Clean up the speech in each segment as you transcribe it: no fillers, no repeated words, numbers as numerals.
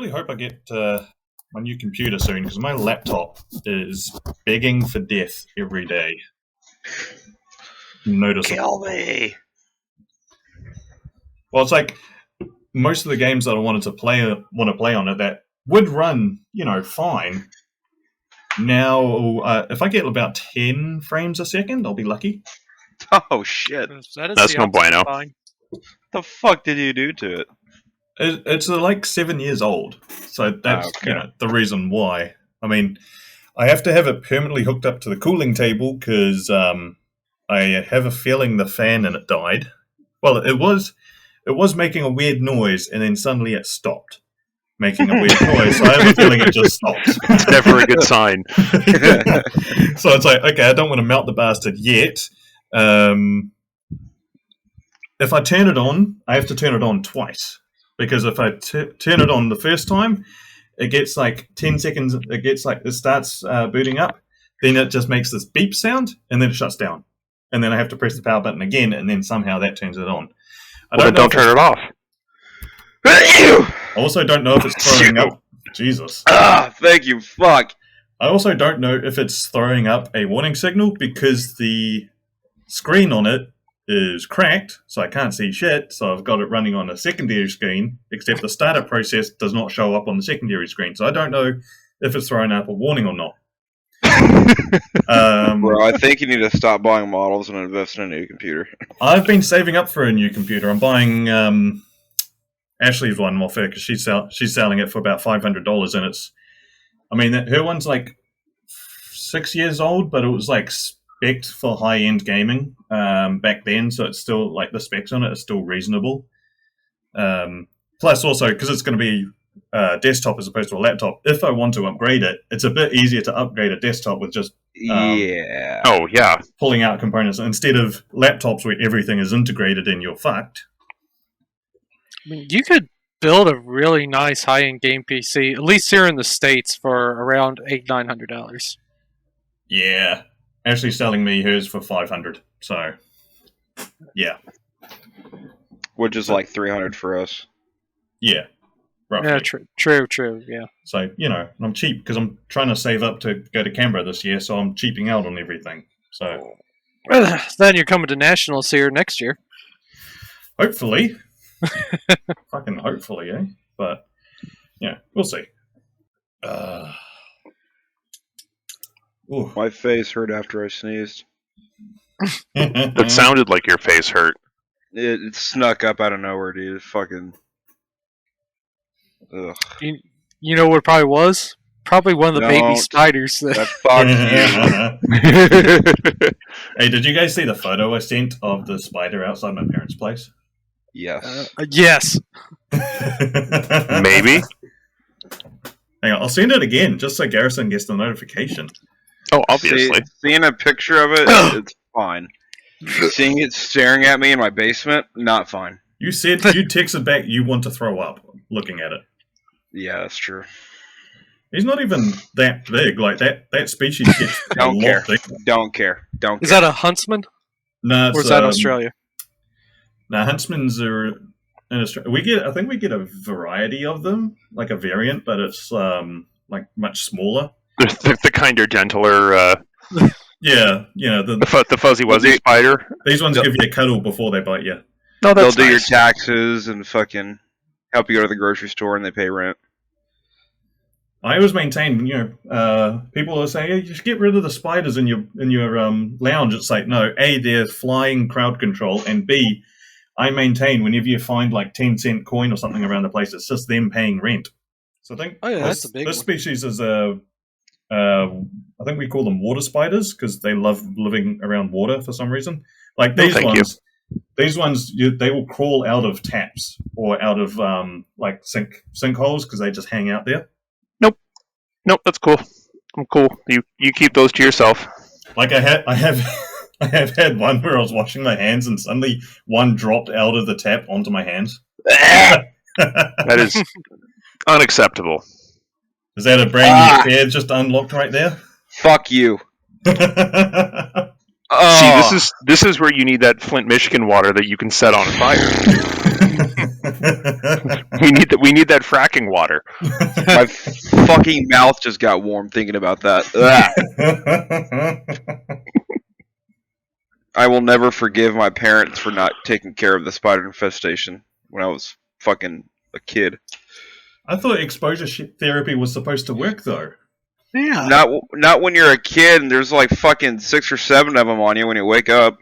really hope I get my new computer soon because my laptop is begging for death every day. Noticeable. Kill me. Well, it's like most of the games that I want to play on it that would run, fine. Now, if I get about 10 frames a second, I'll be lucky. Oh shit! That's no bueno. The fuck did you do to it? It's like 7 years old, so that's the reason why. I mean, I have to have it permanently hooked up to the cooling table because I have a feeling the fan in it died. Well, it was making a weird noise, and then suddenly it stopped making a weird noise. So I have a feeling it just stopped. It's never a good sign. So it's like, okay, I don't want to melt the bastard yet. If I turn it on, I have to turn it on twice. Because if I turn it on the first time, it gets like 10 seconds, it starts booting up, then it just makes this beep sound, and then it shuts down. And then I have to press the power button again, and then somehow that turns it on. Don't turn it off. I also don't know if it's throwing up... Jesus. Thank you, fuck. I also don't know if it's throwing up a warning signal because the screen on it is cracked, so I can't see shit, so I've got it running on a secondary screen, except the startup process does not show up on the secondary screen, so I don't know if it's throwing up a warning or not. Bro, I think you need to stop buying models and invest in a new computer. I've been saving up for a new computer. I'm buying Ashley's one off her because she's selling it for about $500, and it's, I mean, her one's like 6 years old, but it was like spec'd for high-end gaming back then, so it's still like the specs on it are still reasonable. Plus, also because it's going to be desktop as opposed to a laptop. If I want to upgrade it, it's a bit easier to upgrade a desktop with just pulling out components instead of laptops where everything is integrated and you're fucked. I mean, you could build a really nice high-end game PC, at least here in the States, for around $800-900. Yeah, Ashley's selling me hers for $500. So, yeah, which is like $300 for us. Yeah, roughly. Yeah, true. Yeah. So I'm cheap because I'm trying to save up to go to Canberra this year, so I'm cheaping out on everything. So then you're coming to nationals here next year. Hopefully. Fucking hopefully, eh? But yeah, we'll see. My face hurt after I sneezed. That sounded like your face hurt. It snuck up out of nowhere, dude. Fucking. Ugh. You know what it probably was? Probably one of the baby spiders. That fucked you. Hey, did you guys see the photo I sent of the spider outside my parents' place? Yes. Yes. Maybe. Hang on, I'll send it again just so Garrison gets the notification. Oh, obviously. Seeing a picture of it, it's fine. Seeing it staring at me in my basement, not fine. You said you texted back you want to throw up looking at it. Yeah, that's true. He's not even that big. Like that species gets Don't care. Don't care. Is that a huntsman? No, or is that Australia? No, huntsmans are in Australia. I think we get a variety of them, like a variant, but it's like much smaller. The kinder, gentler. Yeah, the fuzzy wuzzy spider. These ones give you a cuddle before they bite you. No, they'll do your taxes and fucking help you go to the grocery store, and they pay rent. I always maintain, people will say, hey, you should get rid of the spiders in your lounge. It's like, no, A, they're flying crowd control, and B, I maintain whenever you find like 10-cent coin or something around the place, it's just them paying rent. So I think that's a big this one. species is I think we call them water spiders because they love living around water for some reason. Like these ones, they will crawl out of taps or out of like sinkholes because they just hang out there. Nope, that's cool. I'm cool. You keep those to yourself. Like I have had one where I was washing my hands and suddenly one dropped out of the tap onto my hands. That is unacceptable. Is that a brand new pair just unlocked right there? Fuck you. See, this is where you need that Flint, Michigan water that you can set on fire. We need that fracking water. My fucking mouth just got warm thinking about that. I will never forgive my parents for not taking care of the spider infestation when I was fucking a kid. I thought exposure therapy was supposed to work, though. Yeah. Not when you're a kid and there's like fucking 6 or 7 of them on you when you wake up.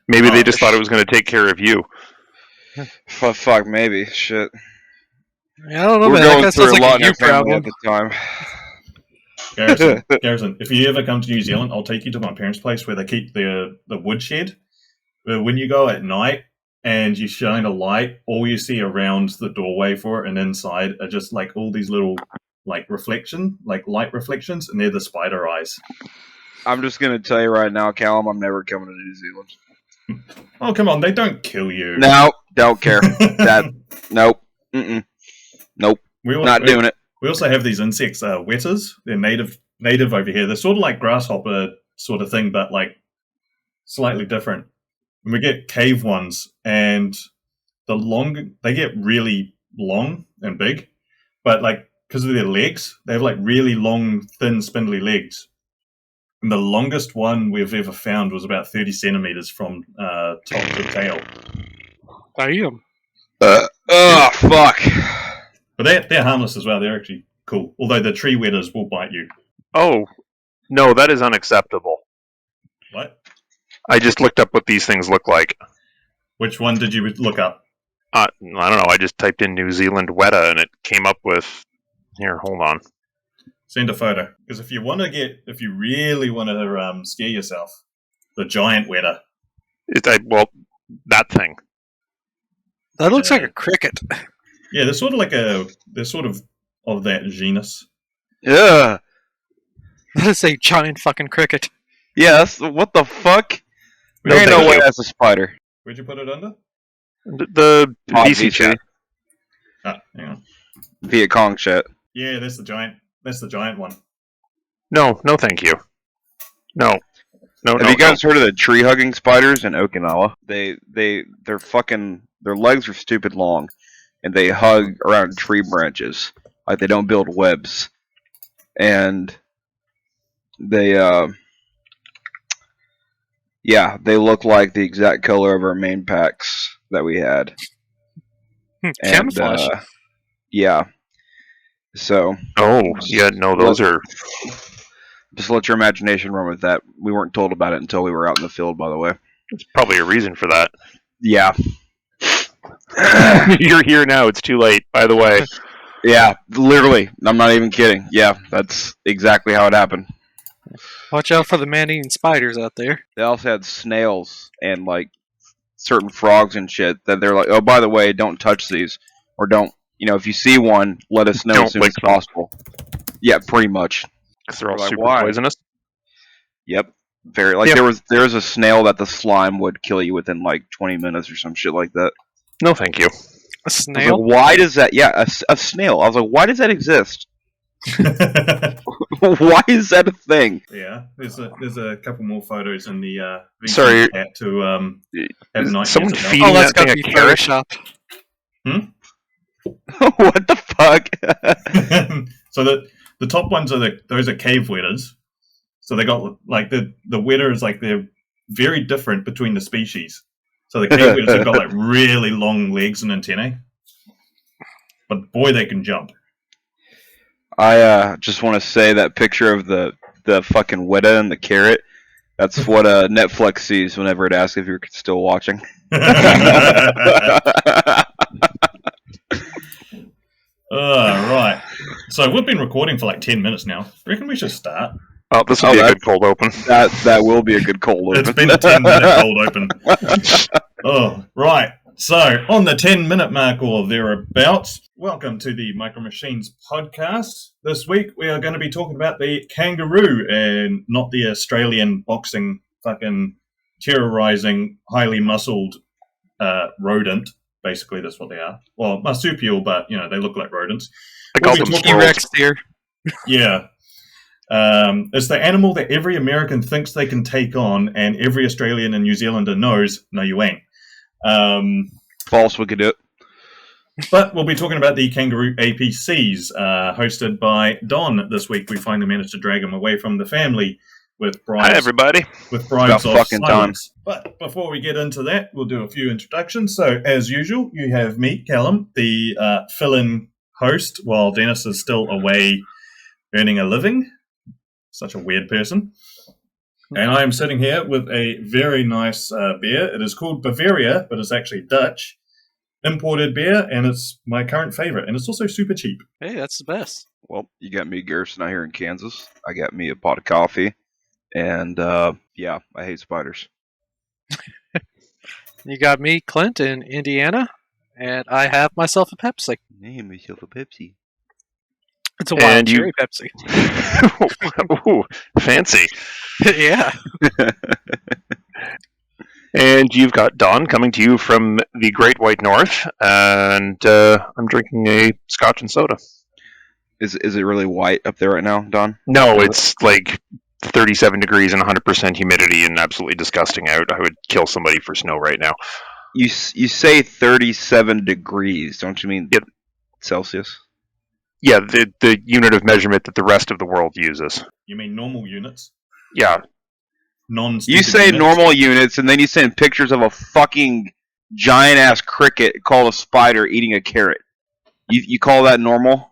Maybe they just thought it was going to take care of you. Fuck, maybe. Shit. I don't know, We're man. That going guy through sounds a like lot a in you our family problem. at the time. Garrison, if you ever come to New Zealand, I'll take you to my parents' place where they keep the woodshed. When you go at night and you shine a light, all you see around the doorway for it and inside are just like all these little light reflections, and they're the spider eyes. I'm just gonna tell you right now, Callum, I'm never coming to New Zealand. Oh, come on, they don't kill you. No, don't care. Nope. Nope. Not doing it. We also have these insects, wetas. They're native over here. They're sort of like grasshopper sort of thing, but like slightly different. And we get cave ones, and they get really long and big, but like because of their legs, they have like really long, thin, spindly legs. And the longest one we've ever found was about 30 centimeters from top to tail. Damn. Fuck. But they're harmless as well. They're actually cool. Although the tree wetters will bite you. Oh, no, that is unacceptable. What? I just looked up what these things look like. Which one did you look up? I don't know. I just typed in New Zealand Weta, and it came up with... Here, hold on. Send a photo. Because if you really want to scare yourself, the giant Weta. That thing. That looks like a cricket. Yeah, they're sort of that genus. Yeah. That is a giant fucking cricket. Yes. What the fuck? No, There ain't no thank way you. that's a spider. Where'd you put it under? The VC. VC chat. Ah, hang on. Viet Cong shit. Yeah, that's the giant one. No, thank you. No. Have you guys heard of the tree hugging spiders in Okinawa? Their legs are stupid long, and they hug around tree branches. Like they don't build webs, and they look like the exact color of our main packs that we had. Camouflage. Yeah. So. Oh, yeah, no, those are... Just let your imagination run with that. We weren't told about it until we were out in the field, by the way. There's probably a reason for that. Yeah. You're here now. It's too late, by the way. Yeah, literally. I'm not even kidding. Yeah, that's exactly how it happened. Watch out for the man-eating spiders out there. They also had snails and, like, certain frogs and shit that they're like, oh, by the way, don't touch these. Or don't, if you see one, let us know as soon as possible. Yeah, pretty much. Because they're all Like, super why? poisonous. Yep. Very. Like, there was a snail that the slime would kill you within, like, 20 minutes or some shit like that. No, thank you. A I was snail? like, why does that... Yeah, a snail. I was like, why does that exist? Why is that a thing? Yeah, there's a couple more photos in the VC Sorry. chat to have nightmares Someone about. feed- Oh, that's that got to thing be a carrot? Photoshop. What the fuck? So the top ones those are cave wetters. So they got like the wetter is like they're very different between the species. So the cave wetters have got like really long legs and antennae, but boy they can jump. I just want to say that picture of the fucking Weta and the carrot. That's what Netflix sees whenever it asks if you're still watching. Right. So we've been recording for like 10 minutes now. Reckon we should start. Oh, this will be a good cold open. That will be a good cold open. It's been a 10-minute cold open. Oh, right. So, on the 10-minute mark or thereabouts, welcome to the Micro Machines podcast. This week we are going to be talking about the kangaroo and not the Australian boxing fucking terrorizing, highly muscled rodent. Basically, that's what they are. Well, marsupial, but, they look like rodents. I call them T-Rex deer. Yeah. It's the animal that every American thinks they can take on, and every Australian and New Zealander knows, no, you ain't. False, we could do it. But we'll be talking about the Kangaroo APCs, hosted by Don this week. We finally managed to drag him away from the family with bribes. Hi, everybody. With bribes About of fucking silence. But before we get into that, we'll do a few introductions. So, as usual, you have me, Callum, the fill-in host, while Dennis is still away earning a living. Such a weird person. And I am sitting here with a very nice beer. It is called Bavaria, but it's actually Dutch. Imported beer, and it's my current favorite. And it's also super cheap. Hey, that's the best. Well, you got me, Garrison, out here in Kansas. I got me a pot of coffee. And, yeah, I hate spiders. You got me, Clint, in Indiana, and I have myself a Pepsi. Name myself a Pepsi. It's a wild cherry Pepsi. Ooh, fancy. Yeah. And you've got Don coming to you from the Great White North, and I'm drinking a Scotch and soda. Is it really white up there right now, Don? No, it's like 37 degrees and 100% humidity and absolutely disgusting out. I would kill somebody for snow right now. You say 37 degrees, don't you mean Celsius? Yeah, the unit of measurement that the rest of the world uses. You mean normal units? Yeah. You say units. Normal units, and then you send pictures of a fucking giant-ass cricket called a spider eating a carrot. You call that normal?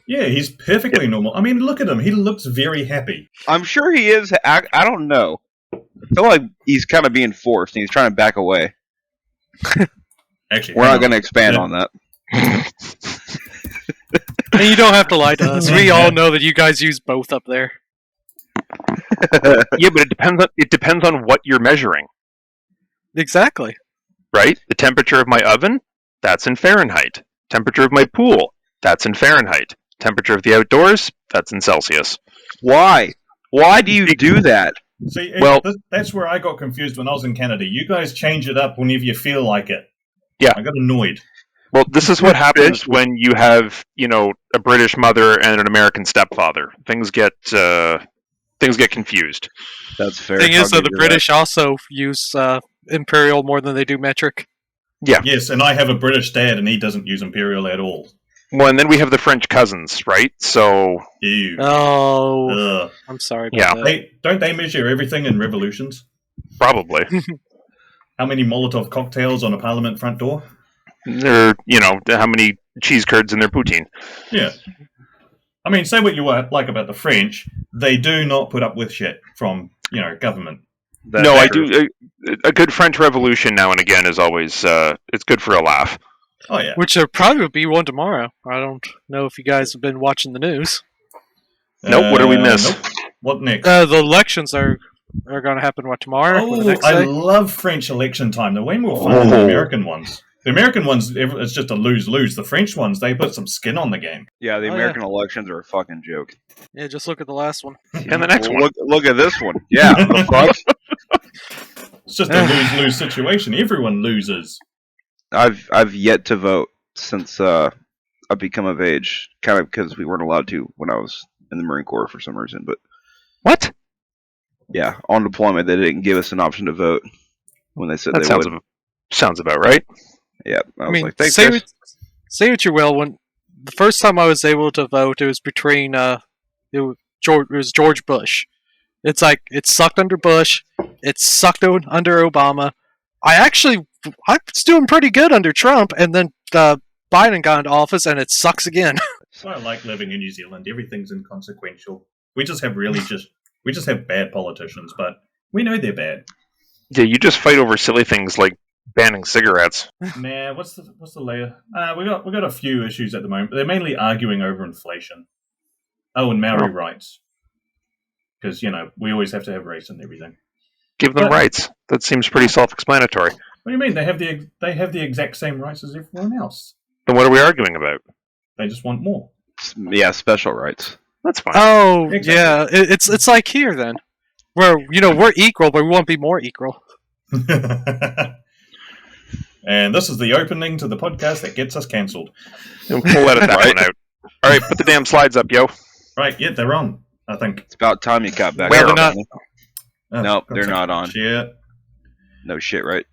Yeah, he's perfectly normal. I mean, look at him. He looks very happy. I'm sure he is. I don't know. I feel like he's kind of being forced, and he's trying to back away. Actually, we're not going to expand on that. And you don't have to lie to us. We all know that you guys use both up there. Yeah, but it depends on what you're measuring. Exactly. Right? The temperature of my oven, that's in Fahrenheit. Temperature of my pool, that's in Fahrenheit. Temperature of the outdoors, that's in Celsius. Why? Why do you do that? See, well, that's where I got confused when I was in Canada. You guys change it up whenever you feel like it. Yeah. I got annoyed. Well, this is what happens when you have, a British mother and an American stepfather. Things get confused. That's fair. Thing is, though, the British also use imperial more than they do metric. Yeah. Yes, and I have a British dad, and he doesn't use imperial at all. Well, and then we have the French cousins, right? So. Ew. Oh. I'm sorry about that. Don't they measure everything in revolutions? Probably. How many Molotov cocktails on a parliament front door? Or, how many cheese curds in their poutine. Yeah. I mean, say what you like about the French, they do not put up with shit from, government. I do. A good French Revolution now and again is always, it's good for a laugh. Oh, yeah. Which there probably will be one tomorrow. I don't know if you guys have been watching the news. Nope, what did we miss? Nope. What next? The elections are going to happen, tomorrow? Oh, I love French election time. They're way more fun than the American ones. The American ones, it's just a lose-lose. The French ones, they put some skin on the game. Yeah, the American elections are a fucking joke. Yeah, just look at the last one. And the next one. Look at this one. Yeah, the fuck? It's just a lose-lose situation. Everyone loses. I've yet to vote since I've become of age, kind of because we weren't allowed to when I was in the Marine Corps for some reason. But what? Yeah, on deployment, they didn't give us an option to vote when they said they would. Sounds about right. Yeah, I was like, thanks, say what you will. When the first time I was able to vote, it was between it was George Bush. It's like it sucked under Bush, it sucked under Obama. I was doing pretty good under Trump, and then Biden got into office, and it sucks again. So I like living in New Zealand. Everything's inconsequential. We just have bad politicians, but we know they're bad. Yeah, you just fight over silly things like banning cigarettes. Nah, what's the layer? We got a few issues at the moment. They're mainly arguing over inflation. Oh, and Maori rights. Because we always have to have race and everything. Give them rights. That seems pretty self-explanatory. What do you mean? They have the exact same rights as everyone else. Then what are we arguing about? They just want more. Yeah, special rights. That's fine. Oh, exactly. Yeah. It's like here then, where we're equal, but we want to be more equal. And this is the opening to the podcast that gets us cancelled. We'll edit that one out. All right, put the damn slides up, yo. Right, yeah, they're on. I think it's about time you got back. Well, they're not. Nope, they're not on. Shit. No shit, right?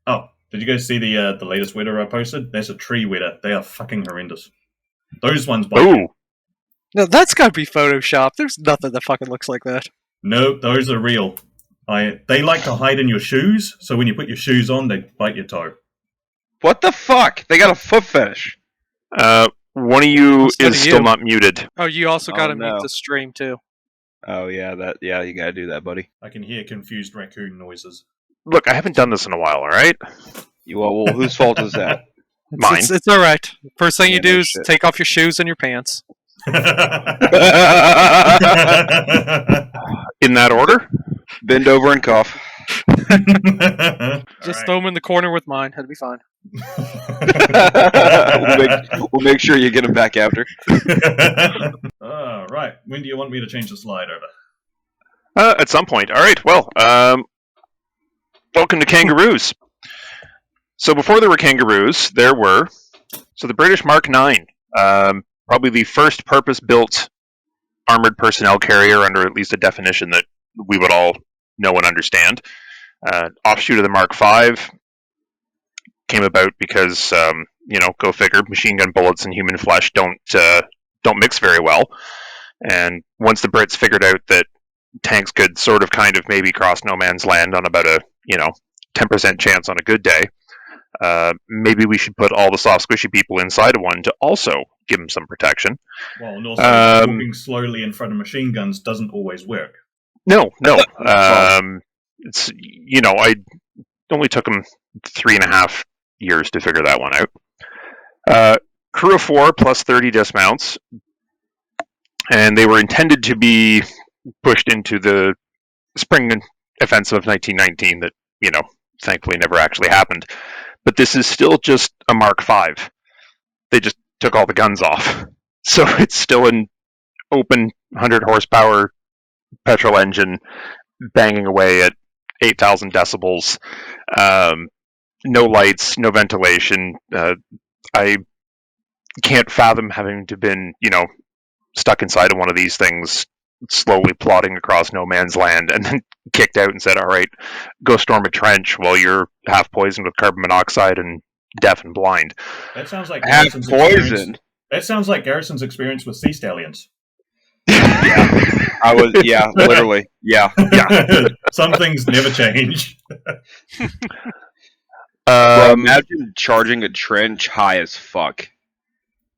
Oh, Did you guys see the latest Weta I posted? That's a tree Weta. They are fucking horrendous. Those ones bite. Ooh. No, that's gotta be Photoshop. There's nothing that fucking looks like that. No, those are real. They like to hide in your shoes, so when you put your shoes on, they bite your toe. What the fuck? They got a foot fetish. One of you Instead is of still you. not muted. Oh, you also gotta no. mute the stream too. Oh yeah, you gotta do that, buddy. I can hear confused raccoon noises. Look, I haven't done this in a while, alright? Well, whose fault is that? Mine. It's alright. First thing Yeah, you do no is shit. take off your shoes and your pants. In that order? Bend over and cough. Just throw them in the corner with mine. It'll be fine. we'll make sure you get them back after. Right. When do you want me to change the slide over? At some point. Alright, well, welcome to Kangaroos. So before there were Kangaroos, there were... So the British Mark IX. Probably the first purpose-built armored personnel carrier under at least a definition that we would all know and understand. Offshoot of the Mark V came about because, go figure, machine gun bullets and human flesh don't mix very well. And once the Brits figured out that tanks could sort of kind of maybe cross no man's land on about a 10% chance on a good day, maybe we should put all the soft squishy people inside of one to also give them some protection. Well, and also walking slowly in front of machine guns doesn't always work. No. It's I only took them 3.5 years to figure that one out. Crew of 4 plus 30 dismounts, and they were intended to be pushed into the spring offensive of 1919 that thankfully never actually happened. But this is still just a Mark V. They just took all the guns off. So it's still an open 100 horsepower petrol engine banging away at 8,000 decibels. No lights, no ventilation. I can't fathom having to been, stuck inside of one of these things, slowly plodding across no man's land, and then kicked out and said, all right, go storm a trench while you're half poisoned with carbon monoxide and deaf and blind. That sounds like Half Garrison's poisoned. experience. That sounds like Garrison's experience with sea stallions. Literally. Yeah. Some things never change. Bro, imagine charging a trench high as fuck.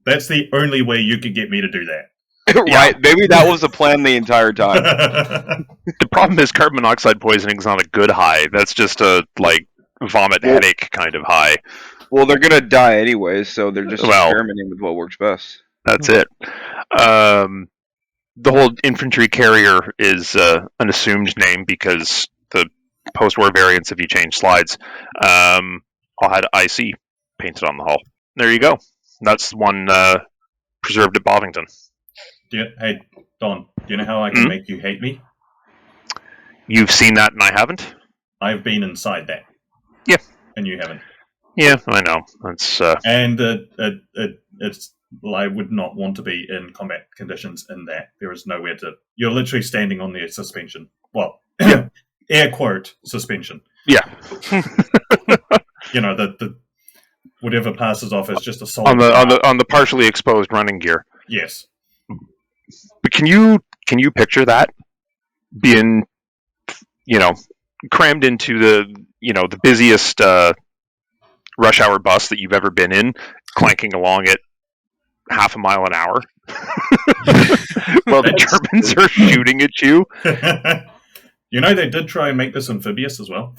That's the only way you could get me to do that. Right? Maybe that was the plan the entire time. The problem is carbon monoxide poisoning is not a good high. That's just a vomit headache kind of high. Well, they're gonna die anyways, so they're just experimenting with what works best. That's it. The whole infantry carrier is an assumed name because the post-war variants, if you change slides, all had IC painted on the hull. There you go. That's one preserved at Bovington. Hey, Don, do you know how I can make you hate me? You've seen that and I haven't? I've been inside that. Yeah. And you haven't. Yeah, I know. That's And it's... I would not want to be in combat conditions in that. There is nowhere to... You're literally standing on the suspension. Well, air quote, suspension. Yeah. The whatever passes off as just a solid... On the partially exposed running gear. Yes. But can you picture that being, crammed into the busiest rush hour bus that you've ever been in, clanking along at half a mile an hour while the Germans are shooting at you? They did try and make this amphibious as well.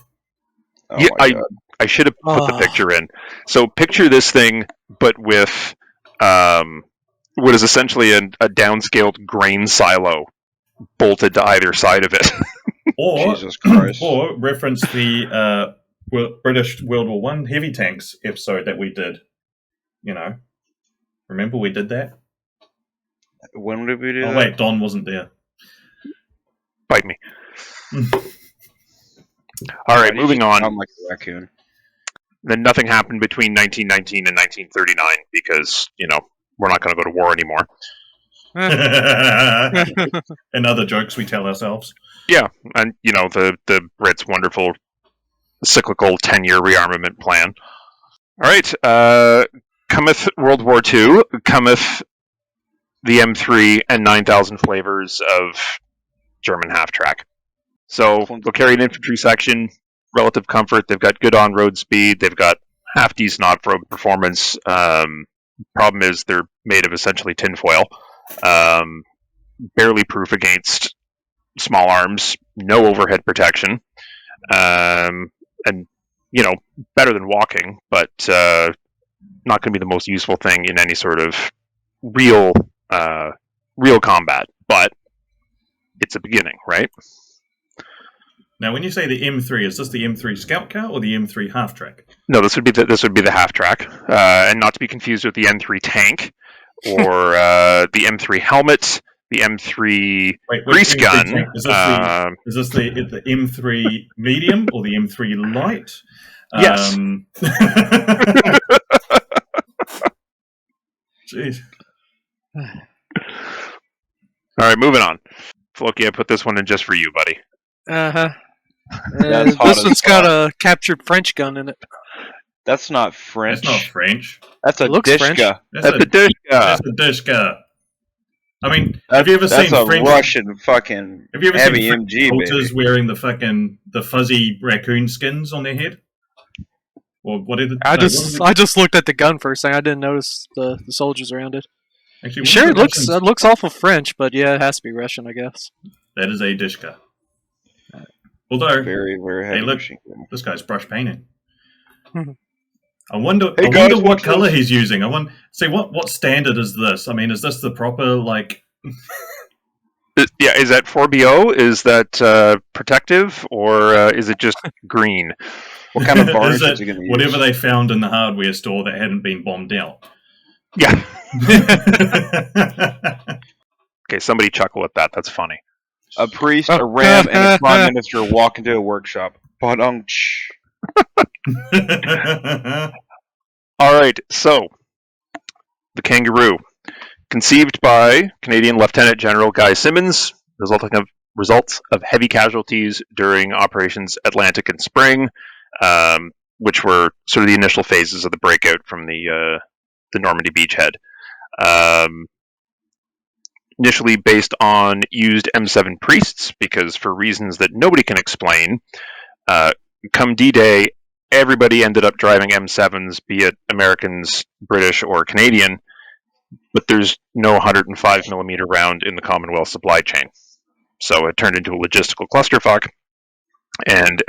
Oh yeah, my God. I should have put the picture in. So picture this thing, but with what is essentially a downscaled grain silo bolted to either side of it. Or, Jesus Christ. Or reference the British World War I heavy tanks episode that we did. Remember we did that? When did we do that? Oh wait, Don wasn't there. Bite me. All right, moving on. I'm like a raccoon. Then nothing happened between 1919 and 1939 because, we're not going to go to war anymore. And other jokes we tell ourselves. Yeah, and, the Brits' wonderful cyclical 10-year rearmament plan. All right, cometh World War II, cometh the M3 and 9,000 flavors of German half-track. So they'll carry an infantry section, relative comfort, they've got good on-road speed, they've got half-decent off-road performance. Problem is they're made of essentially tinfoil, barely proof against small arms, no overhead protection, and, better than walking, but not going to be the most useful thing in any sort of real combat, but it's a beginning, right? Now, when you say the M3, is this the M3 Scout Car or the M3 Half Track? No, this would be the half track, and not to be confused with the M3 tank or the M3 helmet, the M3 grease gun. Is this the M3 medium or the M3 light? Yes. Jeez. All right, moving on. Floki, I put this one in just for you, buddy. Uh-huh. This one's got a captured French gun in it. That's not French. That's not French. That's a Dishka. That's a Dishka. That's a Dishka. I mean, have you ever seen French Russian fucking heavy MG soldiers wearing the fuzzy raccoon skins on their head? Or what is it? I just looked at the gun first thing. I didn't notice the soldiers around it. Actually, sure, it looks awful French, but yeah, it has to be Russian, I guess. That is a Dishka. Although, very, very heavy. Hey, look, this guy's brush painting. I wonder guys, what color he's using. I want see what standard is this? I mean, is this the proper like? Yeah, is that 4BO? Is that protective, or is it just green? What kind of varnish is he going to use? Whatever they found in the hardware store that hadn't been bombed out. Yeah. Okay, somebody chuckle at that. That's funny. A priest, a ram, and a prime minister walk into a workshop. Ba-dum-tsh. All right, so the Kangaroo, conceived by Canadian Lieutenant General Guy Simmons, results of heavy casualties during Operations Atlantic and Spring, which were sort of the initial phases of the breakout from the Normandy beachhead. Initially based on used M7 priests, because for reasons that nobody can explain, come D-Day, everybody ended up driving M7s, be it Americans, British, or Canadian, but there's no 105mm round in the Commonwealth supply chain. So it turned into a logistical clusterfuck, and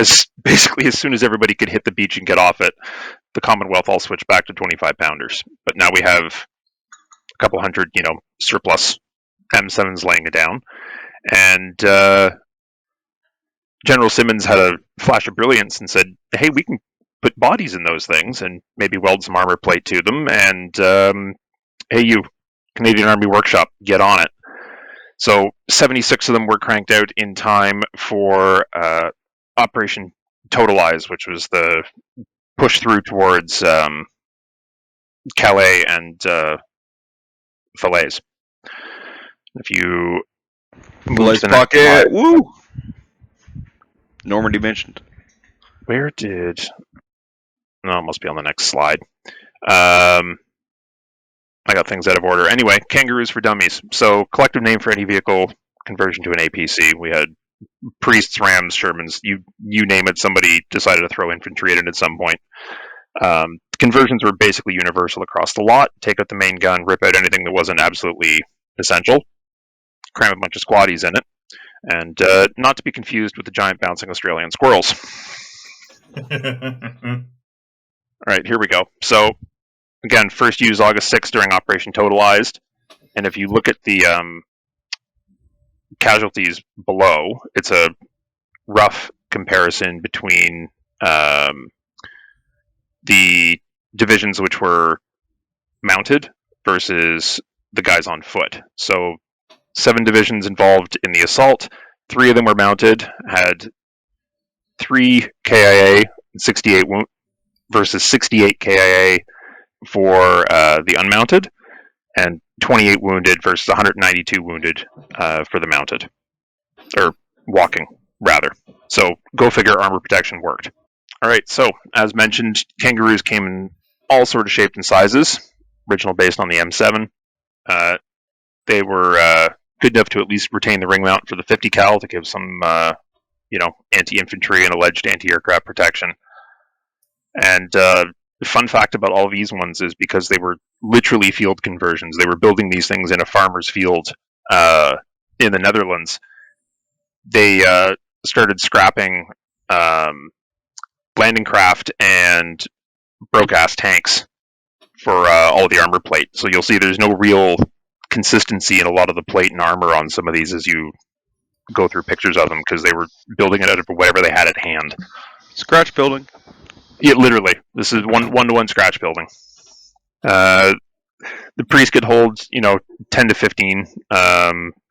basically as soon as everybody could hit the beach and get off it, the Commonwealth all switched back to 25-pounders. But now we have a couple hundred, surplus M7s laying it down, and General Simmons had a flash of brilliance and said, hey, we can put bodies in those things and maybe weld some armor plate to them, and hey, you, Canadian Army Workshop, get on it. So 76 of them were cranked out in time for Operation Totalize, which was the push through towards Calais and Falaise. If you move to pocket, woo! Normandy mentioned. Where did? No, it must be on the next slide. I got things out of order. Anyway, Kangaroos for Dummies. So, collective name for any vehicle conversion to an APC. We had priests, rams, shermans. You name it. Somebody decided to throw infantry at it at some point. Conversions were basically universal across the lot. Take out the main gun, rip out anything that wasn't absolutely essential, cram a bunch of squaddies in it, and not to be confused with the giant bouncing Australian squirrels. All right, here we go. So, again, first used August 6th during Operation Totalized, and if you look at the casualties below, it's a rough comparison between the divisions which were mounted versus the guys on foot. So 7 divisions involved in the assault, 3 of them were mounted, had 3 KIA and 68 wound versus 68 KIA for the unmounted, and 28 wounded versus 192 wounded for the mounted, or walking rather. So go figure, armor protection worked. All right, so as mentioned, Kangaroos came in all sort of shapes and sizes. Original based on the M7. They were good enough to at least retain the ring mount for the 50 cal to give some, anti-infantry and alleged anti-aircraft protection. And the fun fact about all of these ones is because they were literally field conversions. They were building these things in a farmer's field in the Netherlands. They started scrapping landing craft and broke-ass tanks for all the armor plate. So you'll see there's no real consistency in a lot of the plate and armor on some of these as you go through pictures of them, because they were building it out of whatever they had at hand. Scratch building. Yeah, literally. This is one-to-one scratch building. The Priest could hold, 10 to 15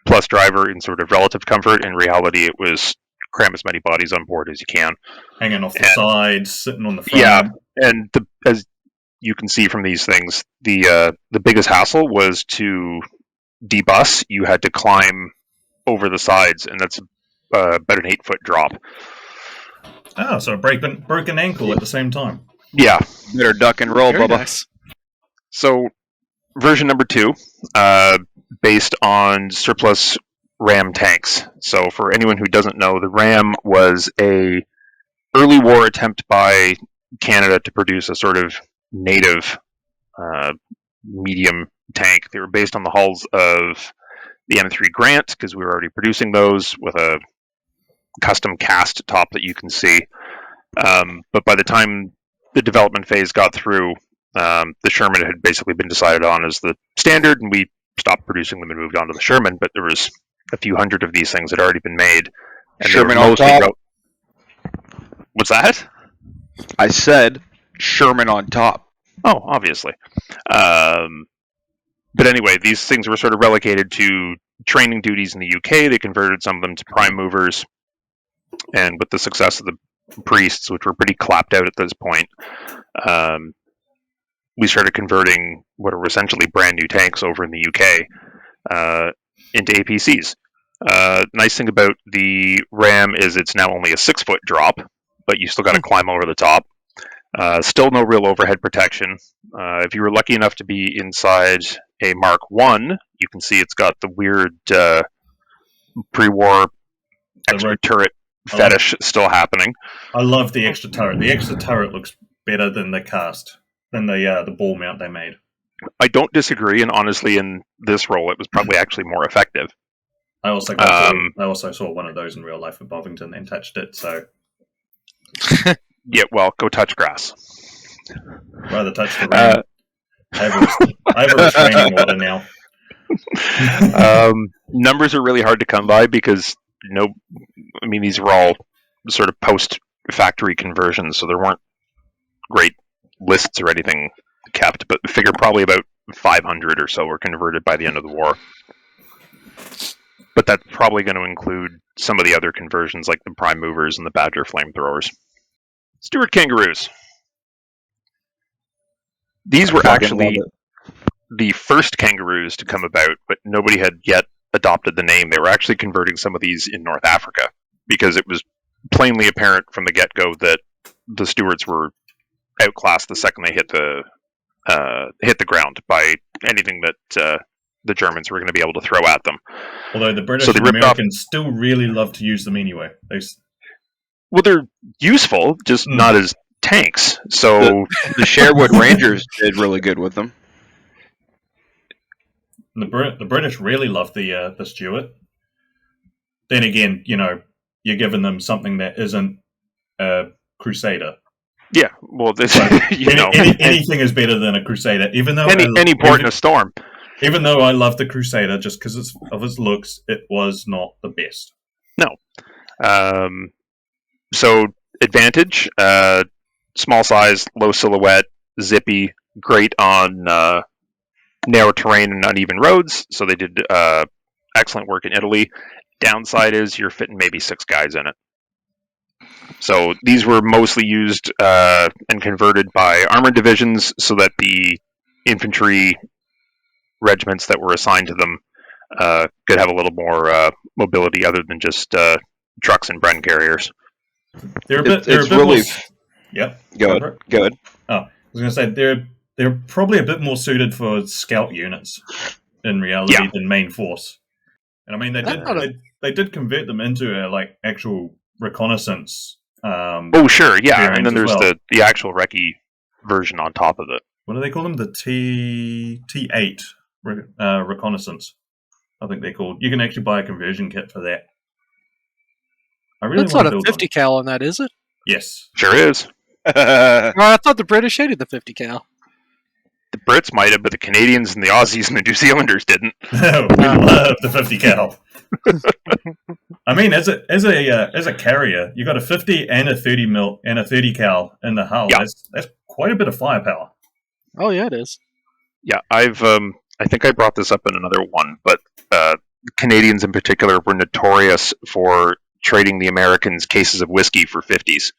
plus driver in sort of relative comfort. In reality, it was cram as many bodies on board as you can. Hanging off the sides, sitting on the front. Yeah, and as you can see from these things, the biggest hassle was to debus. You had to climb over the sides, and that's about an 8-foot drop. Oh, so a broken ankle at the same time. Yeah. Better duck and roll, Very Bubba. nice. So, version number 2, based on surplus Ram tanks. So, for anyone who doesn't know, the Ram was a early war attempt by Canada to produce a sort of native medium tank. They were based on the hulls of the M3 Grant, because we were already producing those with a custom cast top that you can see. But by the time the development phase got through, the Sherman had basically been decided on as the standard, and we stopped producing them and moved on to the Sherman. But there was a few hundred of these things that had already been made. And Sherman on top. What's that? I said Sherman on top. Oh, obviously. But anyway, these things were sort of relegated to training duties in the UK. They converted some of them to prime movers. And with the success of the Priests, which were pretty clapped out at this point, we started converting what are essentially brand new tanks over in the UK into APCs. Nice thing about the Ram is it's now only a 6-foot drop, but you still got to climb over the top. Still no real overhead protection. If you were lucky enough to be inside a Mark I, you can see it's got the weird pre-war extra turret fetish still happening. I love the extra turret. The extra turret looks better than the ball mount they made. I don't disagree, and honestly, in this role, it was probably actually more effective. I also saw one of those in real life at Bovington and touched it, so... Yeah, well, go touch grass. Rather touch the ram. I have a restraining order now. Numbers are really hard to come by because, these were all sort of post-factory conversions, so there weren't great lists or anything kept, but I figure probably about 500 or so were converted by the end of the war. But that's probably going to include some of the other conversions like the prime movers and the Badger flamethrowers. Stuart Kangaroos. These were actually the first Kangaroos to come about, but nobody had yet adopted the name. They were actually converting some of these in North Africa because it was plainly apparent from the get-go that the Stuarts were outclassed the second they hit the ground by anything that the Germans were going to be able to throw at them. Although the British and Americans still really love to use them anyway. Well, they're useful, just not as tanks. So the Sherwood Rangers did really good with them. The British really love the Stuart. Then again, you're giving them something that isn't a Crusader. Yeah, well, anything is better than a Crusader. Even though any port in a storm. Even though I love the Crusader, just because of its looks, it was not the best. No. So advantage, small size, low silhouette, zippy, great on narrow terrain and uneven roads. So they did excellent work in Italy. Downside is you're fitting maybe 6 guys in it. So these were mostly used and converted by armored divisions so that the infantry regiments that were assigned to them could have a little more mobility other than just trucks and Bren carriers. They're a bit Yep. Good. Good. Oh, I was going to say they're probably a bit more suited for scout units in reality than main force. And I mean, they did convert them into a actual reconnaissance. Oh sure, yeah, and then there's well. the actual recce version on top of it. What do they call them? The T8 reconnaissance. I think they're called. You can actually buy a conversion kit for that. I really That's want not to a build 50 cal on that, is it? Yes. Sure is. I thought the British hated the 50 cal. The Brits might have, but the Canadians and the Aussies and the New Zealanders didn't. We love the 50 cal. I mean, as a carrier, you got a 50 and a 30 mil and a 30 cal in the hull. Yeah. That's quite a bit of firepower. Oh yeah, it is. Yeah, I think I brought this up in another one, but Canadians in particular were notorious for trading the Americans cases of whiskey for 50s,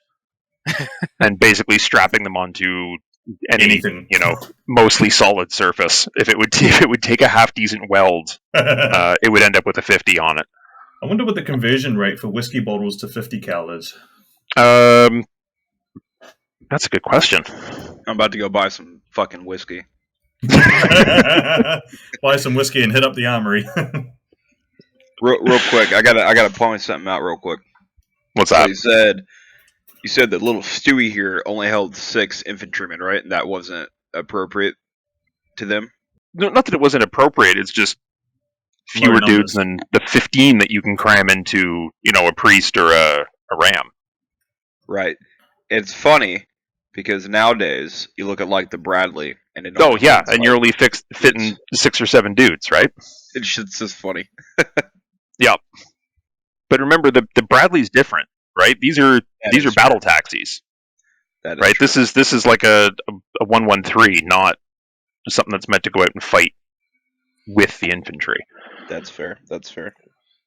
and basically strapping them onto Anything, mostly solid surface. If it would take a half decent weld, it would end up with a 50 on it. I wonder what the conversion rate for whiskey bottles to 50 cal is. That's a good question. I'm about to go buy some fucking whiskey. Buy some whiskey and hit up the armory. real quick, I gotta point something out real quick. What's that? So you said that little Stewie here only held 6 infantrymen, right? And that wasn't appropriate to them? No, not that it wasn't appropriate, it's just fewer dudes than the 15 that you can cram into, a priest or a ram. Right. It's funny, because nowadays, you look at, the Bradley, and it and you're only fitting 6 or 7 dudes, right? It's just funny. Yeah. But remember, the Bradley's different, right? These are battle taxis. That is right? true. This is like a 113, not something that's meant to go out and fight with the infantry. That's fair. It's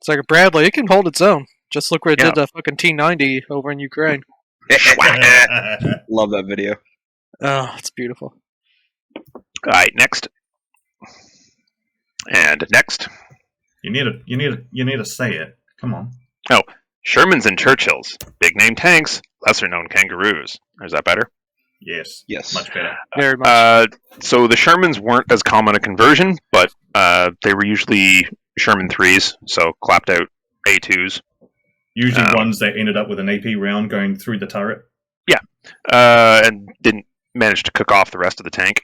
like a Bradley. It can hold its own. Just look where it did the fucking T-90 over in Ukraine. Love that video. Oh, it's beautiful. All right, next. And next. You need to say it. Come on. Oh, Shermans and Churchills. Big name tanks, lesser known Kangaroos. Is that better? Yes. Much better. Very much. So the Shermans weren't as common a conversion, but they were usually Sherman 3s, so clapped out A2s. Usually ones that ended up with an AP round going through the turret. Yeah, and didn't manage to cook off the rest of the tank.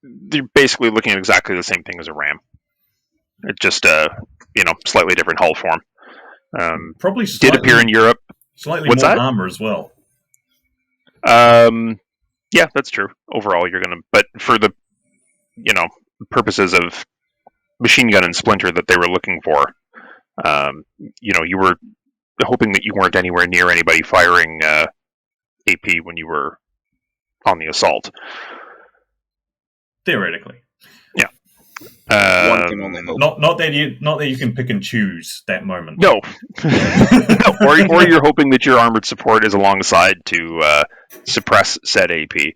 They're basically looking at exactly the same thing as a ram. It's just slightly different hull form. Probably did appear in Europe. Slightly more armor as well. Yeah, that's true. Overall, but for the purposes of machine gun and splinter that they were looking for, you were hoping that you weren't anywhere near anybody firing AP when you were on the assault. Theoretically. Yeah. One can only hope. Not that you can pick and choose that moment. No. or you're hoping that your armored support is alongside to suppress said AP.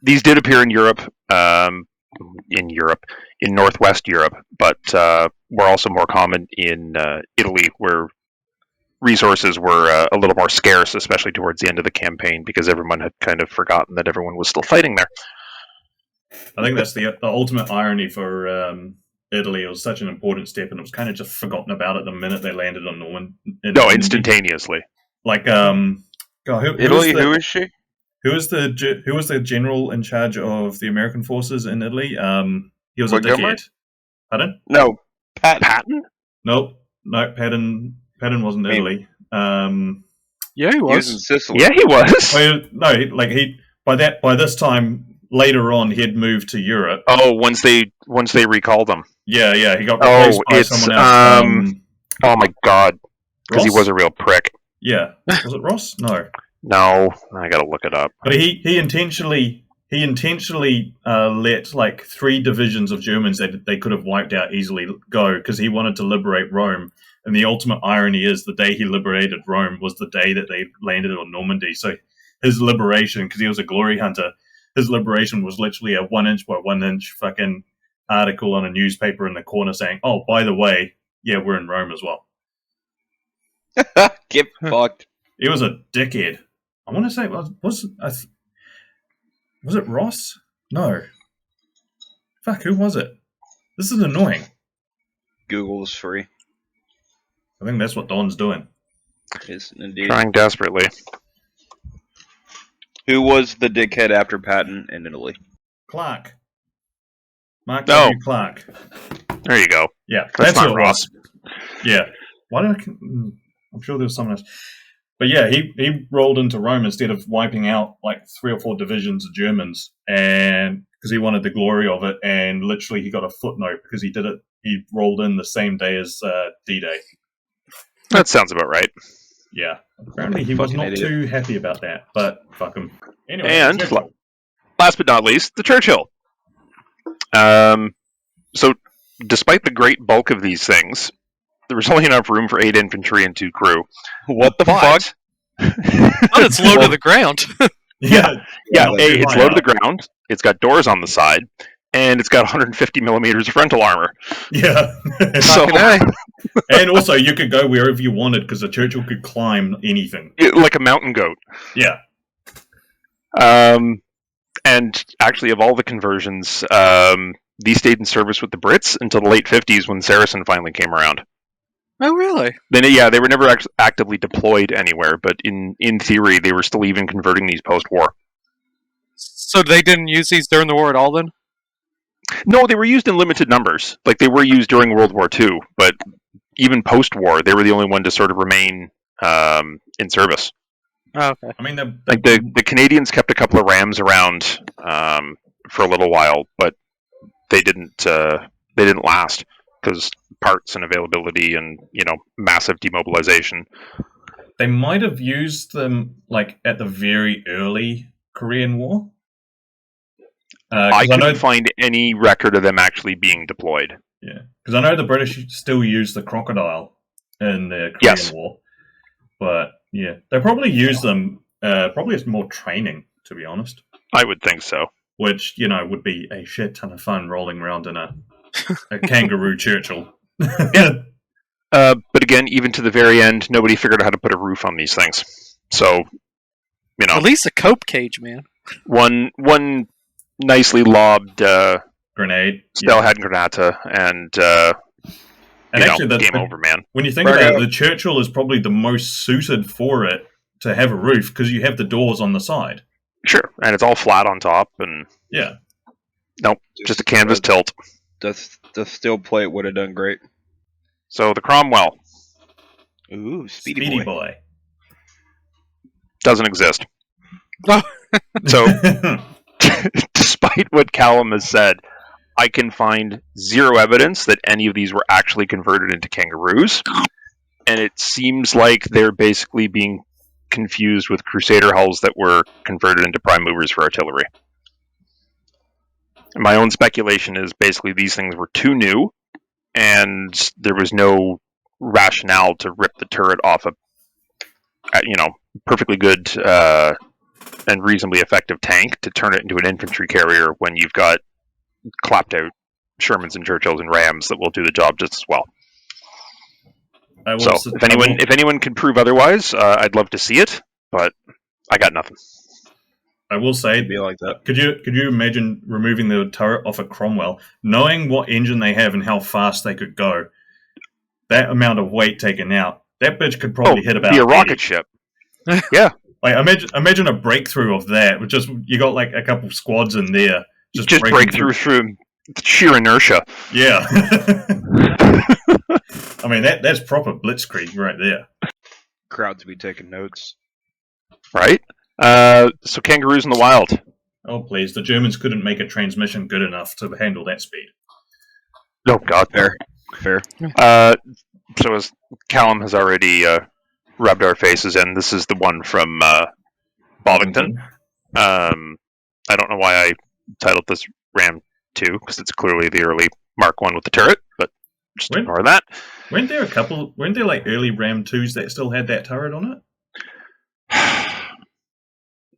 These did appear in Europe, in Northwest Europe, but were also more common in Italy, where resources were a little more scarce, especially towards the end of the campaign, because everyone had kind of forgotten that everyone was still fighting there. I think that's the ultimate irony for Italy. It was such an important step, and it was kind of just forgotten about it the minute they landed on Normandy. No, instantaneously. Like, God, Italy, who is she? Who was the general in charge of the American forces in Italy? He was a Montgomery? dickhead. Pardon? No, Patton? Nope. No, Patton wasn't Italy. Yeah, he He was was. in Sicily. Yeah, he was. By this time later on he had moved to Europe. Oh, once they recalled him. Yeah, he got replaced by someone else. Oh my god, because he Ross? was a real prick. Yeah, was it Ross? No, I gotta look it up. But he intentionally let 3 divisions of Germans that they could have wiped out easily go because he wanted to liberate Rome. And the ultimate irony is the day he liberated Rome was the day that they landed on Normandy. So his liberation, because he was a glory hunter, his liberation was literally a 1 inch by 1 inch fucking article on a newspaper in the corner saying, "Oh, by the way, yeah, we're in Rome as well." Get fucked. He was a dickhead. I want to say was it Ross? No. Fuck, who was it? This is annoying. Google is free. I think that's what Don's doing. Is indeed. Trying desperately. Who was the dickhead after Patton in Italy? Clark. Mark Oh. W. Clark. There you go. Yeah, That's not who it Ross. was. Yeah. Why did I'm sure there was someone else. But yeah, he rolled into Rome instead of wiping out like 3 or 4 divisions of Germans, and because he wanted the glory of it, and literally he got a footnote because he did it. He rolled in the same day as D-Day. That sounds about right. Yeah, apparently he was Fucking not idiot. too happy about that, but fuck him. Anyway, And Churchill. last but not least, the Churchill. So, despite the great bulk of these things, there was only enough room for 8 infantry and 2 crew. What the But- fuck? Oh, it's low to the ground. yeah, Yeah, like, it's high low to the up. ground, it's got doors on the side, and it's got 150 millimeters of frontal armor. Yeah, So, Fucking A. and also you could go wherever you wanted because the Churchill could climb anything. like a mountain goat. Yeah, And actually, of all the conversions, these stayed in service with the Brits until the late 50s when Saracen finally came around. Oh, really? Then, they were never actively deployed anywhere, but in theory, they were still even converting these post-war. So they didn't use these during the war at all, then? No, they were used in limited numbers. Like, they were used during World War II, but even post-war, they were the only one to sort of remain in service. Oh, okay. I mean Like, the Canadians kept a couple of Rams around for a little while, but they didn't last because parts and availability and massive demobilization. they might have used them like at the very early Korean War. I 'Cause couldn't find any record of them actually being deployed. Yeah, because I know the British still use the crocodile in the Korean Yes. War, but yeah, they probably use them probably as more training, to be honest. I would think so. Which would be a shit ton of fun rolling around in a kangaroo Churchill. But again, even to the very end, nobody figured out how to put a roof on these things. So, At least a cope cage, man. one nicely lobbed Grenade. Stelhead Granata, and And actually, game over, man. when you think about it, the Churchill is probably the most suited for it to have a roof because you have the doors on the side. Sure, and it's all flat on top, and Yeah. just a canvas tilt. The steel plate would have done great. So the Cromwell Ooh, Speedy boy. doesn't exist. Oh. So, despite what Callum has said, I can find zero evidence that any of these were actually converted into Kangaroos, and it seems like they're basically being confused with Crusader hulls that were converted into prime movers for artillery. My own speculation is basically these things were too new, and there was no rationale to rip the turret off a perfectly good and reasonably effective tank to turn it into an infantry carrier when you've got clapped out Shermans and Churchills and Rams that will do the job just as well. So if anyone can prove otherwise, I'd love to see it, but I got nothing. I will say, It'd be like that. Could you imagine removing the turret off a Cromwell, knowing what engine they have and how fast they could go? That amount of weight taken out, that bitch could probably hit about be a 80. rocket ship. Yeah, Like imagine a breakthrough of that. With just you got like a couple squads in there, just breaking break through sheer inertia. Yeah. I mean that's proper blitzkrieg right there. Crowd to be taking notes. Right? So Kangaroos in the wild. Oh please, the Germans couldn't make a transmission good enough to handle that speed. Oh God, Fair. So as Callum has already rubbed our faces in, this is the one from Bovington. I don't know why I titled this Ram 2 because it's clearly the early Mark 1 with the turret, but just ignore that. Weren't there like early Ram 2s that still had that turret on it?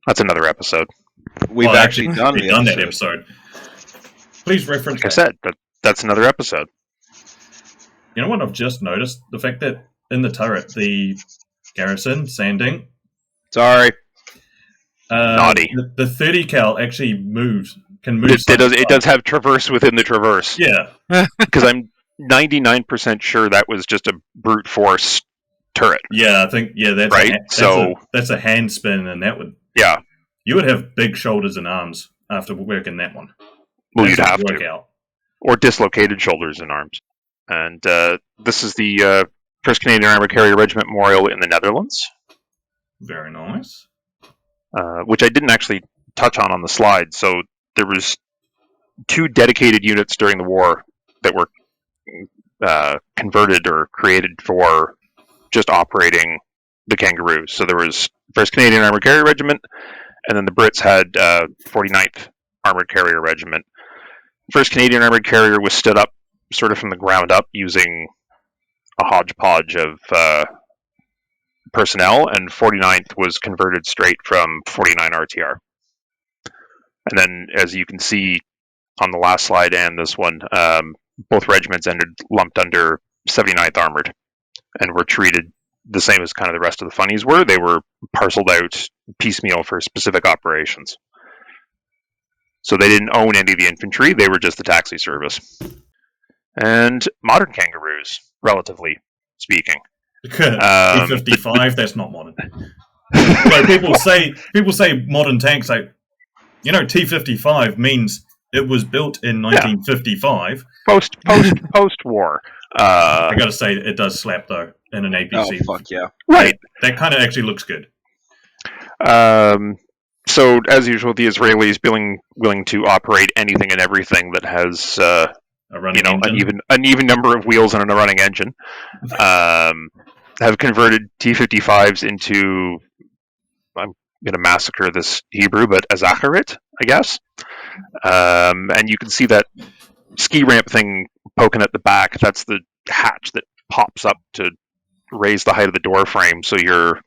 That's another episode. We've actually done that episode. Please reference. Like I said, that's another episode. You know what I've just noticed? The fact that in the turret, the Garrison, sanding. Sorry. Naughty. The 30 cal actually can move. It does have traverse within the traverse. Yeah. Because I'm 99% sure that was just a brute force turret. Yeah, I think that's right. That's a hand spin, and that would you would have big shoulders and arms after working that one. Well, you'd have to, or dislocated shoulders and arms. And this is the First Canadian Armoured Carrier Regiment Memorial in the Netherlands. Very nice. Which I didn't actually touch on the slide. So there was 2 dedicated units during the war that were converted or created for just operating the Kangaroos. So there was 1st Canadian Armoured Carrier Regiment, and then the Brits had 49th Armoured Carrier Regiment. 1st Canadian Armoured Carrier was stood up sort of from the ground up using a hodgepodge of personnel, and 49th was converted straight from 49 RTR. And then, as you can see on the last slide and this one, both regiments ended lumped under 79th Armoured and were treated the same as kind of the rest of the funnies were. They were parceled out piecemeal for specific operations. So they didn't own any of the infantry, they were just the taxi service. And modern Kangaroos, relatively speaking. T-55, that's not modern. Like people say modern tanks, like, T-55 means it was built in 1955. Post-war. I gotta say, it does slap, though, in an APC. Oh, fuck yeah. Right. That kind of actually looks good. So, as usual, the Israelis willing to operate anything and everything that has a running engine. an even number of wheels and a running engine. Have converted T-55s into, I'm going to massacre this Hebrew, but Azacharit, I guess. And you can see that ski ramp thing poking at the back. That's the hatch that pops up to raise the height of the door frame so your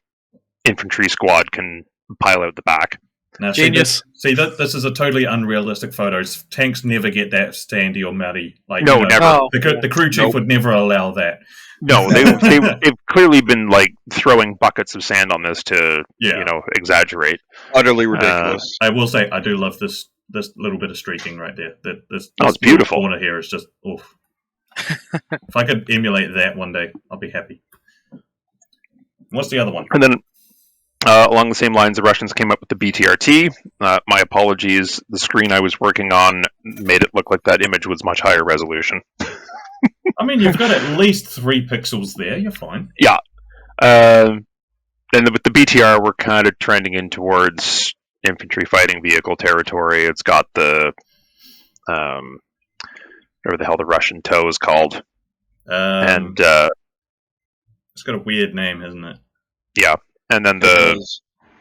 infantry squad can pile out the back. Now, Genius. This is a totally unrealistic photo. Tanks never get that standy or mounty. Like, no, never. Oh. The crew chief would never allow that. No, they've clearly been like throwing buckets of sand on this to exaggerate. Utterly ridiculous. I will say I do love this little bit of streaking right there. This it's beautiful. Corner here is just oof. If I could emulate that one day, I'll be happy. What's the other one? And then along the same lines, the Russians came up with the BTRT. My apologies. The screen I was working on made it look like that image was much higher resolution. I mean, you've got at least 3 pixels there. You're fine. Yeah. And with the BTR, we're kind of trending in towards infantry fighting vehicle territory. It's got the whatever the hell the Russian TOW is called, and it's got a weird name, hasn't it? Yeah, and then the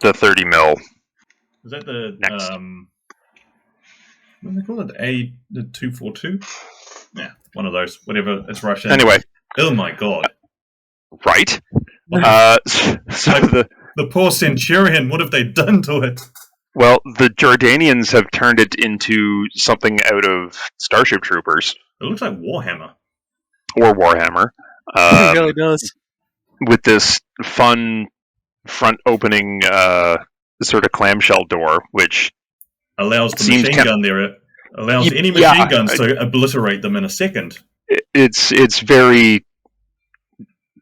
30 mil. Is that the next? What do they call it? The 242? Yeah, one of those. Whatever. It's Russian. Anyway. Oh my god. Right. So the poor Centurion. What have they done to it? Well, the Jordanians have turned it into something out of Starship Troopers. It looks like Warhammer. Or Warhammer. It really does. With this fun front-opening sort of clamshell door, which allows the machine gun there. It allows any machine guns to obliterate them in a second. It's very,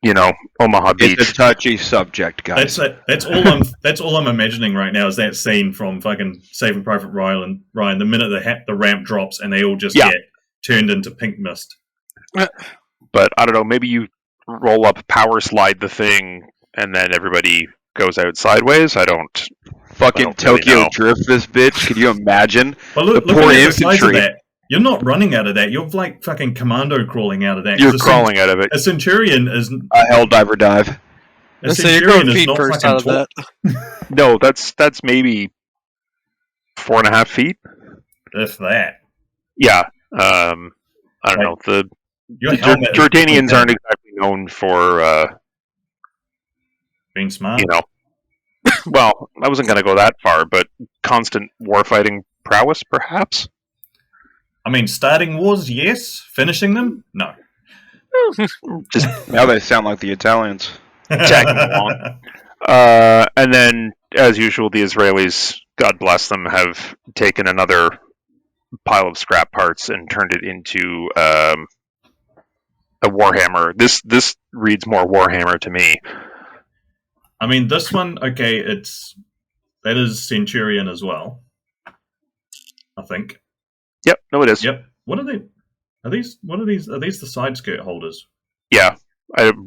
Omaha Beach. It's a touchy subject, guys. That's all I'm imagining right now is that scene from fucking Saving Private Ryan. The minute the ramp drops and they all just get turned into pink mist. But I don't know. Maybe you roll up, power slide the thing, and then everybody goes out sideways. I don't Tokyo really Drift this bitch. Could you imagine? But look at the size of that. You're not running out of that. You're like fucking commando crawling out of that. You're crawling out of it. A Centurion is a hell diver dive. A Centurion is not first fucking out of tall. that. No, that's maybe 4.5 feet. If that. Yeah. I don't know. The Jordanians aren't exactly known for being smart. Well, I wasn't going to go that far, but constant warfighting prowess, perhaps. I mean, starting wars, yes. Finishing them, no. Now they sound like the Italians. tagging along. And then, as usual, the Israelis, God bless them, have taken another pile of scrap parts and turned it into a Warhammer. This reads more Warhammer to me. I mean, this one, okay, that is Centurion as well, I think. Yep, no, it is. Yep. What are they? Are these the side skirt holders? Yeah,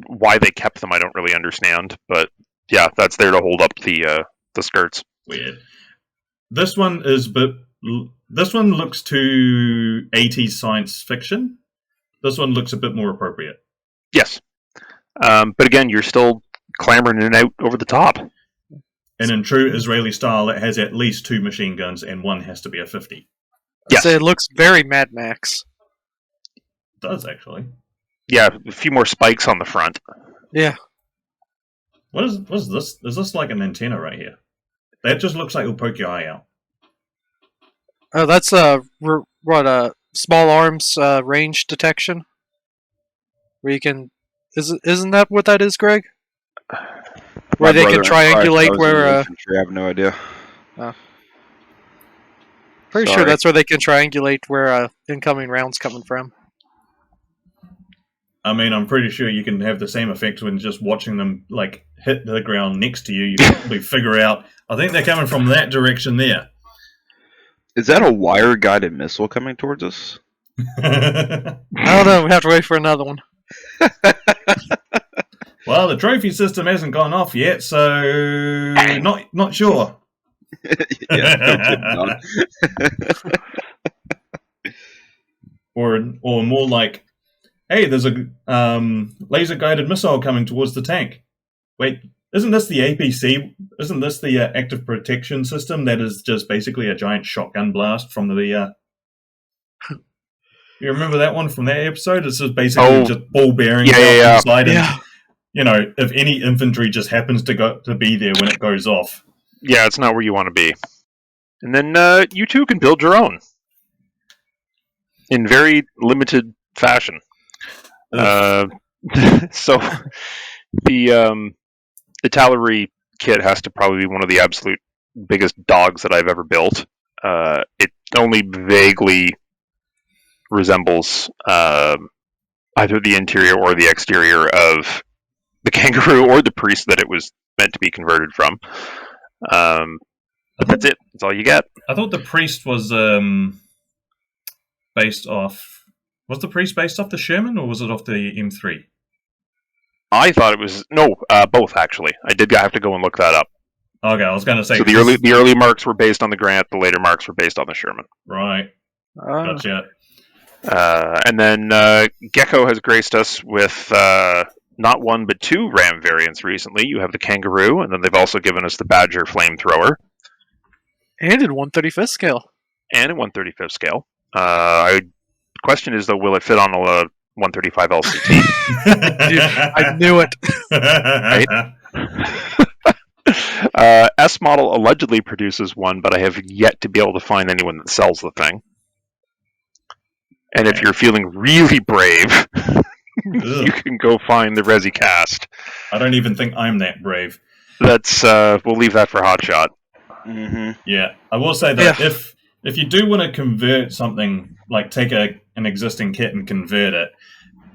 why they kept them, I don't really understand, but yeah, that's there to hold up the skirts. Weird. This one looks too 80s science fiction. This one looks a bit more appropriate. Yes, but again, you're still clambering in and out over the top. And in true Israeli style, it has at least 2 machine guns, and one has to be a 50. Yes. So it looks very Mad Max. It does, actually. Yeah, a few more spikes on the front. Yeah. What is this? Is this like an antenna right here? That just looks like it'll poke your eye out. Oh, that's small arms range detection. Where you can, isn't that what that is, Greg? Where they can triangulate where. I have no idea. Pretty sure that's where they can triangulate where incoming rounds coming from. I mean, I'm pretty sure you can have the same effect when just watching them like hit the ground next to you. You can probably figure out. I think they're coming from that direction there. Is that a wire-guided missile coming towards us? I don't know. We have to wait for another one. Well, the trophy system hasn't gone off yet, so not sure. Or more like, hey, there's a laser-guided missile coming towards the tank. Wait, isn't this the APC? Isn't this the active protection system that is just basically a giant shotgun blast from the... You remember that one from that episode? It's just basically just ball bearings inside. Yeah. And, if any infantry just happens to be there when it goes off. Yeah, it's not where you want to be. And then you too can build your own. In very limited fashion. So the Tallery kit has to probably be one of the absolute biggest dogs that I've ever built. It only vaguely resembles either the interior or the exterior of the Kangaroo or the Priest that it was meant to be converted from. But that's it. That's all you get. I thought the Priest was based off... Was the Priest based off the Sherman, or was it off the M3? I thought it was... No, both, actually. I did have to go and look that up. Okay, I was going to say... So the early marks were based on the Grant, the later marks were based on the Sherman. Right. Gotcha. And then Gecko has graced us with not one but 2 Ram variants recently. You have the Kangaroo, and then they've also given us the Badger flamethrower. And in 1/35th scale. And in 1/35th scale. The question is, though, will it fit on a 135 LCT? Dude, I knew it. Right? S Model allegedly produces one, but I have yet to be able to find anyone that sells the thing. And if you're feeling really brave, you can go find the Resi Cast. I don't even think I'm that brave. That's we'll leave that for Hotshot. Mm-hmm. Yeah, I will say that if you do want to convert something, like take an existing kit and convert it,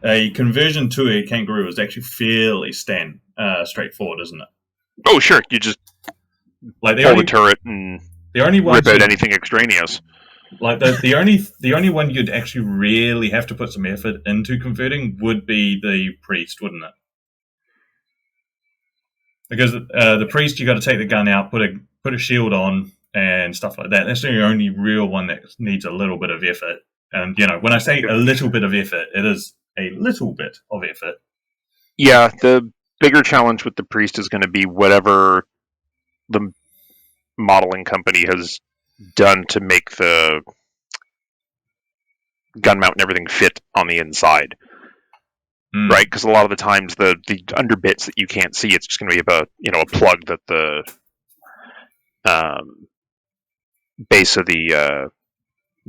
a conversion to a Kangaroo is actually fairly straightforward, isn't it? Oh, sure. You just pull the turret and rip out anything extraneous. Like the only one you'd actually really have to put some effort into converting would be the Priest, wouldn't it? Because the Priest, you got to take the gun out, put a shield on, and stuff like that. That's the only real one that needs a little bit of effort. And when I say a little bit of effort, it is a little bit of effort. Yeah, the bigger challenge with the Priest is going to be whatever the modeling company has done to make the gun mount and everything fit on the inside. Right? Because a lot of the times the under bits that you can't see, it's just going to be a plug that the base of the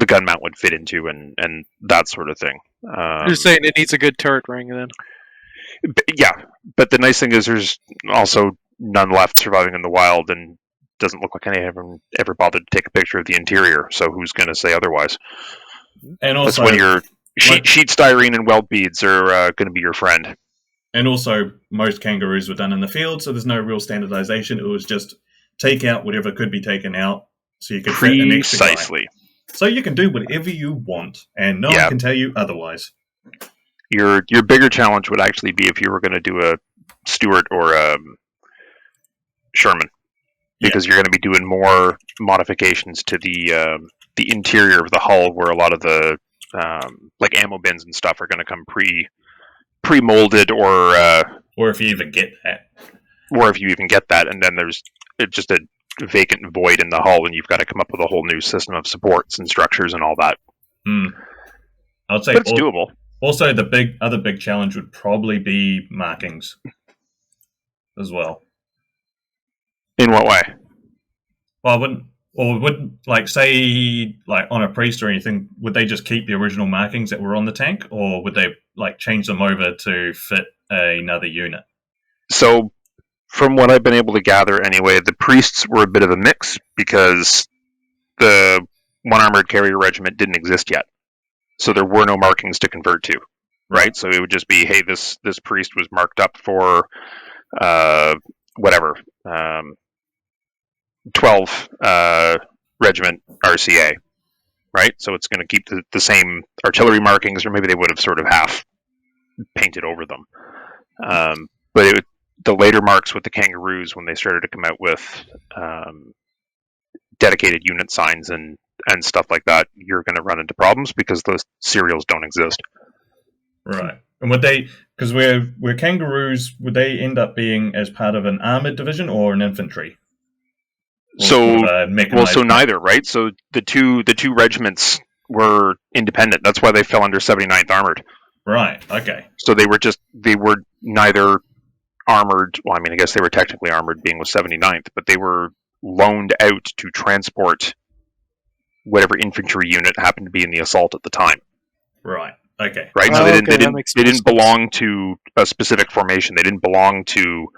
gun mount would fit into and that sort of thing. You're saying it needs a good turret ring then? Yeah, But the nice thing is there's also none left surviving in the wild, and doesn't look like any of them ever bothered to take a picture of the interior. So who's going to say otherwise? And also, that's when your sheet styrene and weld beads are going to be your friend. And also, most kangaroos were done in the field, so there's no real standardization. It was just take out whatever could be taken out, so you could fit an extra guy. Precisely. So you can do whatever you want, and no one can tell you otherwise. Your bigger challenge would actually be if you were going to do a Stewart or a Sherman, because you're going to be doing more modifications to the interior of the hull, where a lot of the like ammo bins and stuff are going to come pre-molded, or if you even get that, and then there's just a vacant void in the hull, and you've got to come up with a whole new system of supports and structures and all that. I'd say, but it's doable. Also, the other big challenge would probably be markings as well. In what way? Well, wouldn't like say like on a priest or anything, would they just keep the original markings that were on the tank, or would they like change them over to fit another unit? So, from what I've been able to gather anyway, the priests were a bit of a mix because the one armored carrier regiment didn't exist yet. So there were no markings to convert to, right? So it would just be, hey, this priest was marked up for whatever, 12 regiment RCA, right? So it's going to keep the same artillery markings, or maybe they would have sort of half painted over them. But the later marks with the Kangaroos, when they started to come out with dedicated unit signs and stuff like that, you're going to run into problems because those serials don't exist. Right. And would they, because we're Kangaroos, would they end up being as part of an armored division or an infantry? So neither, right? So the two regiments were independent. That's why they fell under 79th Armored. Right. Okay. So they were neither armored. Well, I mean, I guess they were technically armored, being with 79th, but they were loaned out to transport whatever infantry unit happened to be in the assault at the time. Right. Okay. Right. So they didn't belong to a specific formation. They didn't belong to,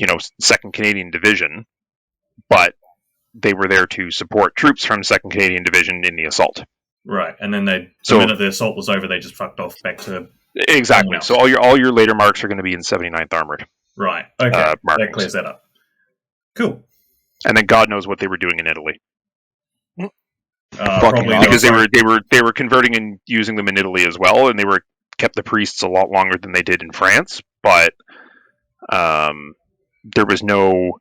2nd Canadian Division, but they were there to support troops from 2nd Canadian Division in the assault. Right. And then the minute the assault was over, they just fucked off back to exactly. So all your later marks are going to be in 79th Armored. Right. Okay. That clears that up. Cool. And then God knows what they were doing in Italy. Probably because they were converting and using them in Italy as well, and they kept the priests a lot longer than they did in France, but there was no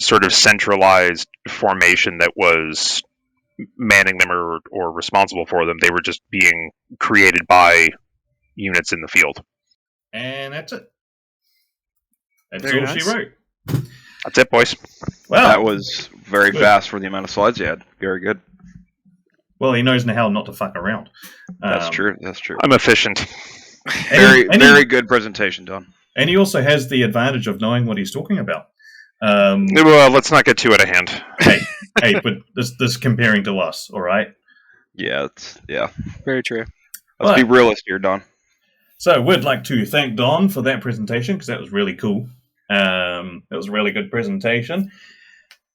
sort of centralized formation that was manning them or responsible for them. They were just being created by units in the field. And that's it. That's Very all nice. she wrote. That's it, boys. Well, that was very fast for the amount of slides you had. Very good. Well, he knows how not to fuck around. That's true. That's true. I'm efficient. Very good presentation, Don. And he also has the advantage of knowing what he's talking about. Well, let's not get too out of hand. Hey, but this comparing to us, all right? Yeah, Very true. Let's be realist here, Don. So we'd like to thank Don for that presentation, because that was really cool. It was a really good presentation.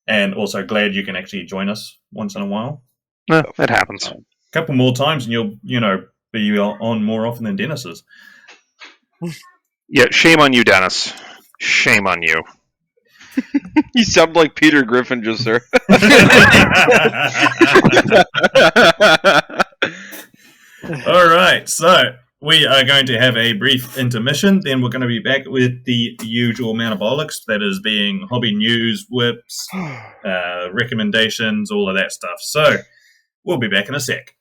And also glad you can actually join us once in a while. That happens. A couple more times and you'll, be on more often than Dennis is. Yeah, shame on you, Dennis. Shame on you. You sound like Peter Griffin just there. All right, so we are going to have a brief intermission. Then we're going to be back with the usual metabolics, that is being hobby news, whips, recommendations, all of that stuff. So we'll be back in a sec.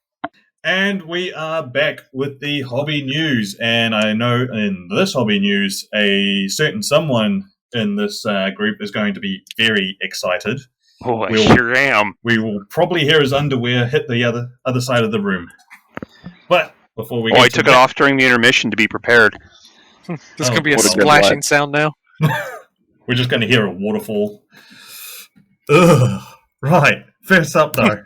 And we are back with the hobby news. And I know in this hobby news, a certain someone in this group is going to be very excited. Oh, I sure am. We will probably hear his underwear hit the other side of the room. But before we I took it off during the intermission to be prepared. There's going to be a splashing sound now. We're just going to hear a waterfall. Ugh. Right. First up, though.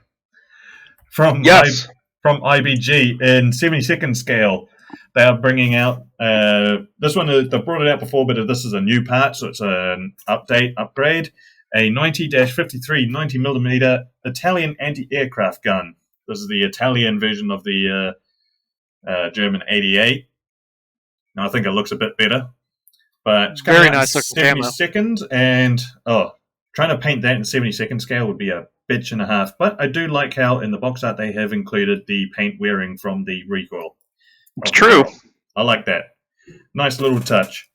From IBG in 70-second scale. they are bringing out this one. They brought it out before, but this is a new part, so it's an upgrade. A 90-53 90mm Italian anti-aircraft gun. This is the Italian version of the German 88. Now, I think it looks a bit better, but it's Very nice looking 72nd, and trying to paint that in 72nd scale would be a bitch and a half. But I do like how in the box art they have included the paint wearing from the recoil. It's true. I like that. Nice little touch.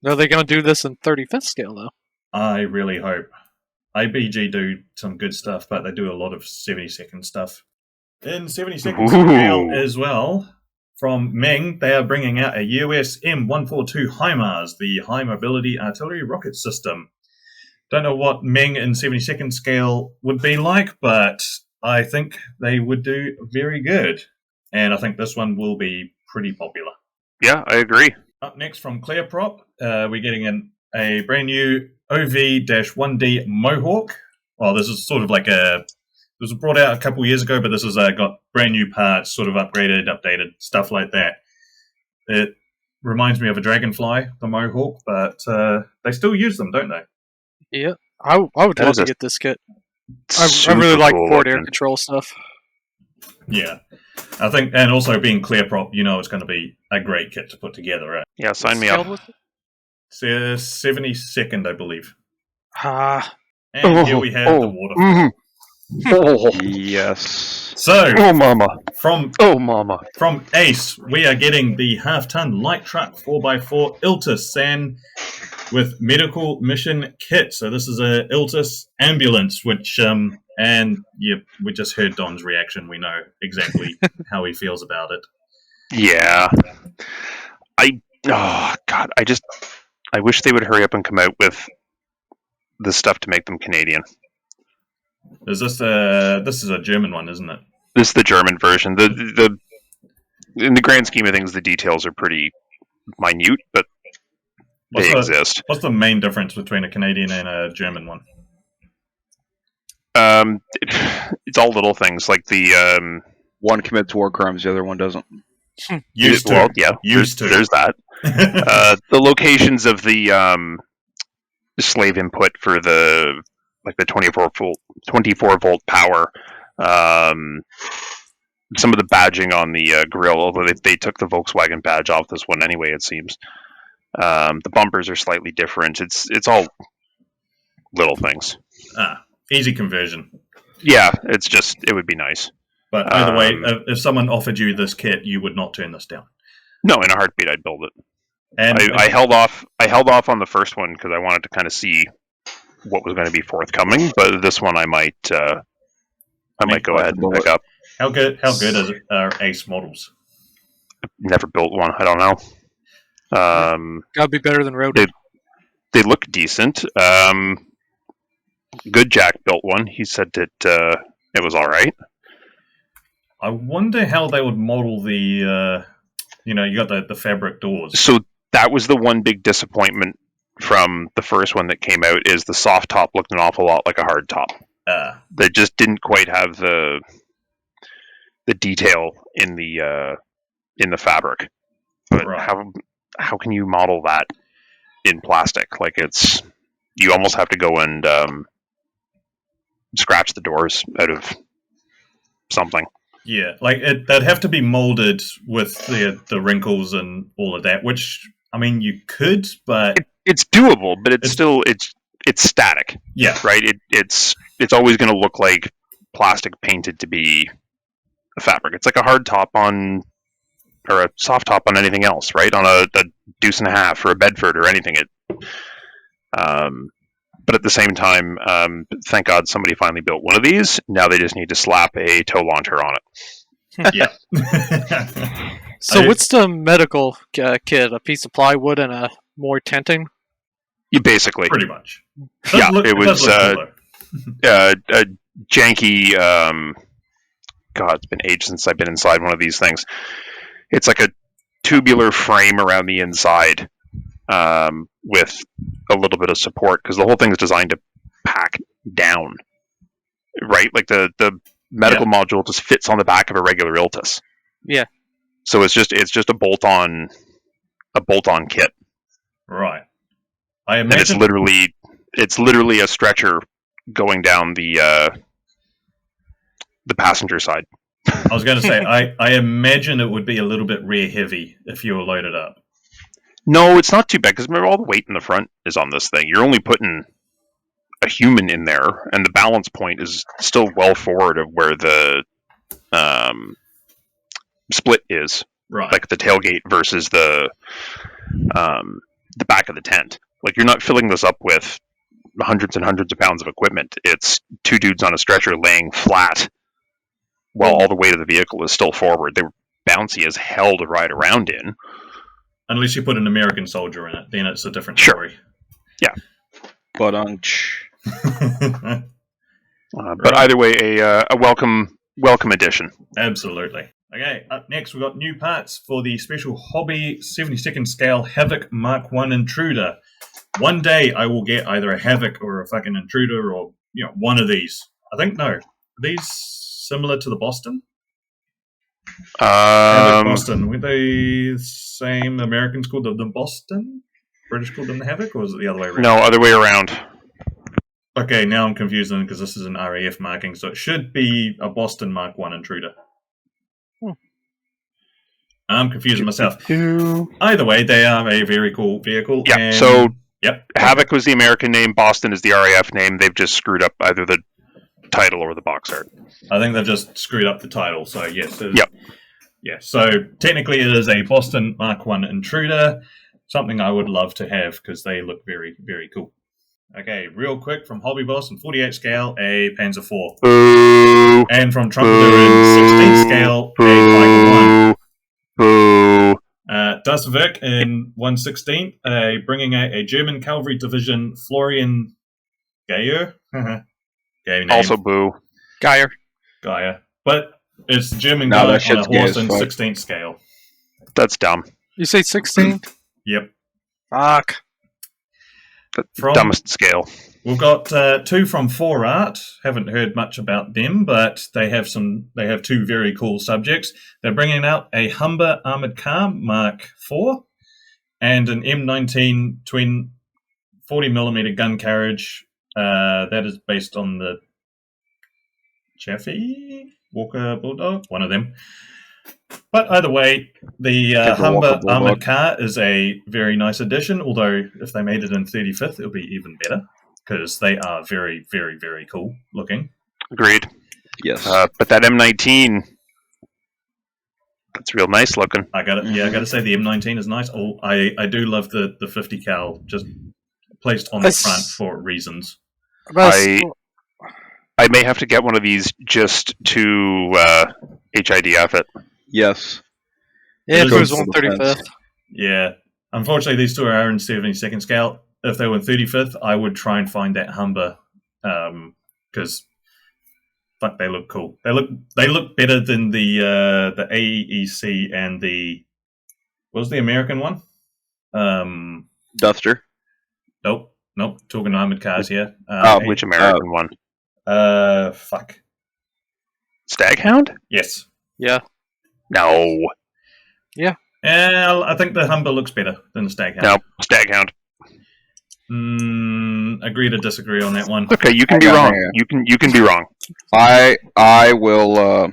Are they going to do this in 35th scale, though? I really hope. IBG do some good stuff, but they do a lot of 72nd stuff. In 72nd scale as well, from Ming, they are bringing out a US M142 HIMARS, the High Mobility Artillery Rocket System. Don't know what Ming in 72nd scale would be like, but I think they would do very good. And I think this one will be pretty popular. Yeah, I agree. Up next from Clearprop, we're getting a brand new OV-1D Mohawk. Well, this is sort of like this was brought out a couple years ago, but this has got brand new parts, sort of upgraded, updated, stuff like that. It reminds me of a Dragonfly, the Mohawk, but they still use them, don't they? Yeah. I would love to get this kit. I really like forward air control stuff. Yeah. I think, and also being Clearprop, it's going to be a great kit to put together, right? Yeah, sign me up. It's 72nd, I believe. And here we have the waterfall. Yes. So, mama. From Ace, we are getting the half-ton light truck 4x4 Iltis and with medical mission kit. So this is a Iltis ambulance, which we just heard Don's reaction. We know exactly how he feels about it. Yeah. I wish they would hurry up and come out with the stuff to make them Canadian. Is this is a German one, isn't it? This is the German version. The in the grand scheme of things, the details are pretty minute, but they exist. What's the main difference between a Canadian and a German one? It's all little things like the one commits war crimes, the other one doesn't. Used to. Well, yeah, used to. There's that. The locations of the slave input for the 24 volt power. Some of the badging on the grill, although they took the Volkswagen badge off this one anyway, it seems. The bumpers are slightly different. It's all little things. Easy conversion. Yeah, it would be nice. But either way, if someone offered you this kit, you would not turn this down. No, in a heartbeat, I'd build it. And I held off on the first one because I wanted to kind of see what was going to be forthcoming. But this one, I might go ahead and pick up. How good are Ace models? Never built one. I don't know. Gotta be better than Road. They look decent. Good Jack built one. He said that it was all right. I wonder how they would model the. You got the fabric doors. So that was the one big disappointment from the first one that came out. Is the soft top looked an awful lot like a hard top. They just didn't quite have the detail in the fabric. But right. How can you model that in plastic? Like you almost have to go and scratch the doors out of something. Yeah, like they'd have to be molded with the wrinkles and all of that. Which you could, but it's doable. But it's still static. Yeah, right. It's always going to look like plastic painted to be a fabric. It's like a hard top or a soft top on anything else, right? On a deuce and a half or a Bedford or anything. But at the same time, thank God somebody finally built one of these. Now they just need to slap a tow launcher on it. Yeah. So what's the medical kit? A piece of plywood and a more tenting? You basically. Pretty much. It was a janky... God, it's been ages since I've been inside one of these things. It's like a tubular frame around the inside with a little bit of support because the whole thing is designed to pack down, right? Like the medical module just fits on the back of a regular Iltis. Yeah. So it's just a bolt-on kit, Right. I and it's imagine literally a stretcher going down the passenger side. I was going to say I imagine it would be a little bit rear heavy if you were loaded up. No, it's not too bad because remember all the weight in the front is on this thing. You're only putting a human in there, and the balance point is still well forward of where the split is, Right. like the tailgate versus the back of the tent. Like you're not filling this up with hundreds and hundreds of pounds of equipment. It's two dudes on a stretcher laying flat while all the weight of the vehicle is still forward. They're bouncy as hell to ride around in. Unless you put an American soldier in it, then it's a different Sure. story. Yeah. But But either way, a welcome addition. Absolutely. Okay, up next we've got new parts for the special hobby 72nd scale Havoc Mark 1 Intruder. One day I will get either a Havoc or a fucking Intruder or, one of these. I think, no. Are these similar to the Boston? Havoc Boston. Were they the same? Americans called them the Boston? British called them the Havoc, or was it the other way around? No, other way around. Okay, now I'm confused because this is an RAF marking, so it should be a Boston Mark 1 Intruder. I'm confusing myself. Either way, they are a very cool vehicle. Yeah, and... so Yep. Havoc was the American name, Boston is the RAF name. They've just screwed up either the title or the box art. I think they've just screwed up the title, so yes. Yep. Yeah, so technically it is a Boston Mark 1 Intruder, something I would love to have because they look very, very cool. Okay, real quick from Hobby Boss in 48 scale, a Panzer IV. Boo! And from Trumpeter in 16 scale, a Tiger 1. Boo! Dustwerk in 1/16, bringing out a German cavalry division, Florian Geyer. Gay name. Also boo. Geyer. But it's German No, guy that on a shit's gay horse as in fuck. 16th scale. That's dumb. You say 16? Yep. Fuck. Dumbest scale. We've got two from 4Art. Haven't heard much about them, but they have two very cool subjects. They're bringing out a Humber armored car Mark IV and an M19 twin 40mm gun carriage. That is based on the Chaffee Walker Bulldog, one of them. But either way, the Humber armored car is a very nice addition, although if they made it in 35th, it would be even better, because they are very, very, very cool looking. Agreed. Yes. But that M19, that's real nice looking. I got to say the M19 is nice. Oh, I do love the 50 cal just placed on the front for reasons. I may have to get one of these just to HIDF it. Yes. Yeah, if it was 135th. Yeah. Unfortunately, these two are in 72nd scale. If they were in 35th, I would try and find that Humber, because fuck, they look cool. They look better than the AEC and the what was the American one? Duster. Nope. Talking armored cars here. Which American one? Fuck. Staghound? Yes. Yeah. No. Yeah. I think the Humber looks better than the Staghound. No, Staghound. Agree to disagree on that one. Okay, you can be wrong. You can be wrong. I will.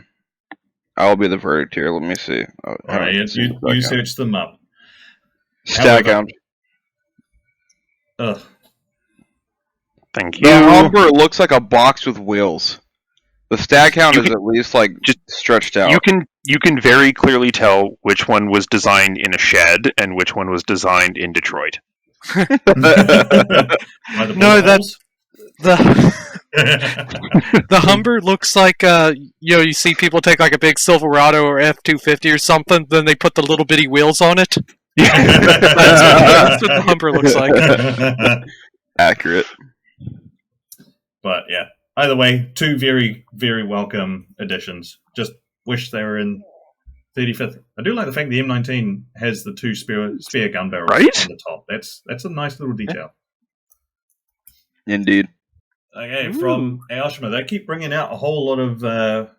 I'll be the verdict here. Let me see. All right, you search them up. Staghound. Ugh. Thank you. The Humber looks like a box with wheels. The Staghound is at least just stretched out. You can very clearly tell which one was designed in a shed and which one was designed in Detroit. No, the Humber looks like you see people take like a big Silverado or F-250 or something, then they put the little bitty wheels on it. That's what the Humber looks like. Accurate. But yeah, either way, two very, very welcome additions. Just wish they were in 35th. I do like the fact the M19 has the two spare gun barrels on the top. That's a nice little detail. Indeed. Okay, from Aoshima, they keep bringing out a whole lot of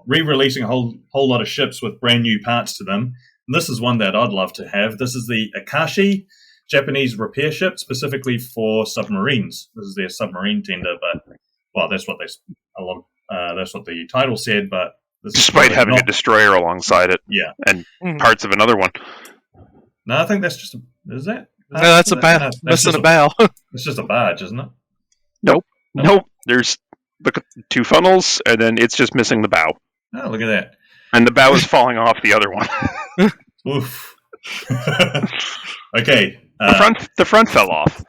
re-releasing a whole lot of ships with brand new parts to them. And this is one that I'd love to have. This is the Akashi Japanese repair ship, specifically for submarines. This is their submarine tender, but that's what that's what the title said. But despite having a destroyer alongside it, and parts of another one. No, I think that's just is that? No, that's a bow. Missing a bow. It's just a barge, isn't it? Nope. There's look at 2 funnels, and then it's just missing the bow. Oh, look at that! And the bow is falling off the other one. Oof. Okay. The front fell off.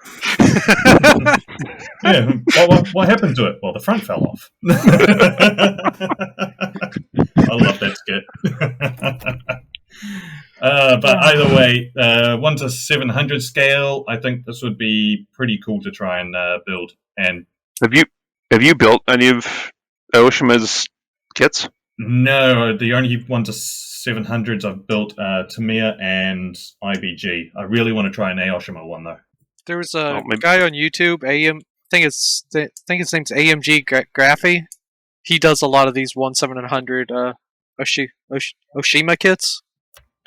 Yeah. What happened to it? Well, the front fell off. I love that skit. But either way, 1 to 700 scale. I think this would be pretty cool to try and build. And have you built any of Aoshima's kits? No, the only 1 to 700s I've built Tamir and IBG. I really want to try an Aoshima one though. There was a guy on YouTube, I think his name's AMG Graphy. He does a lot of these 1-700 Oshima kits.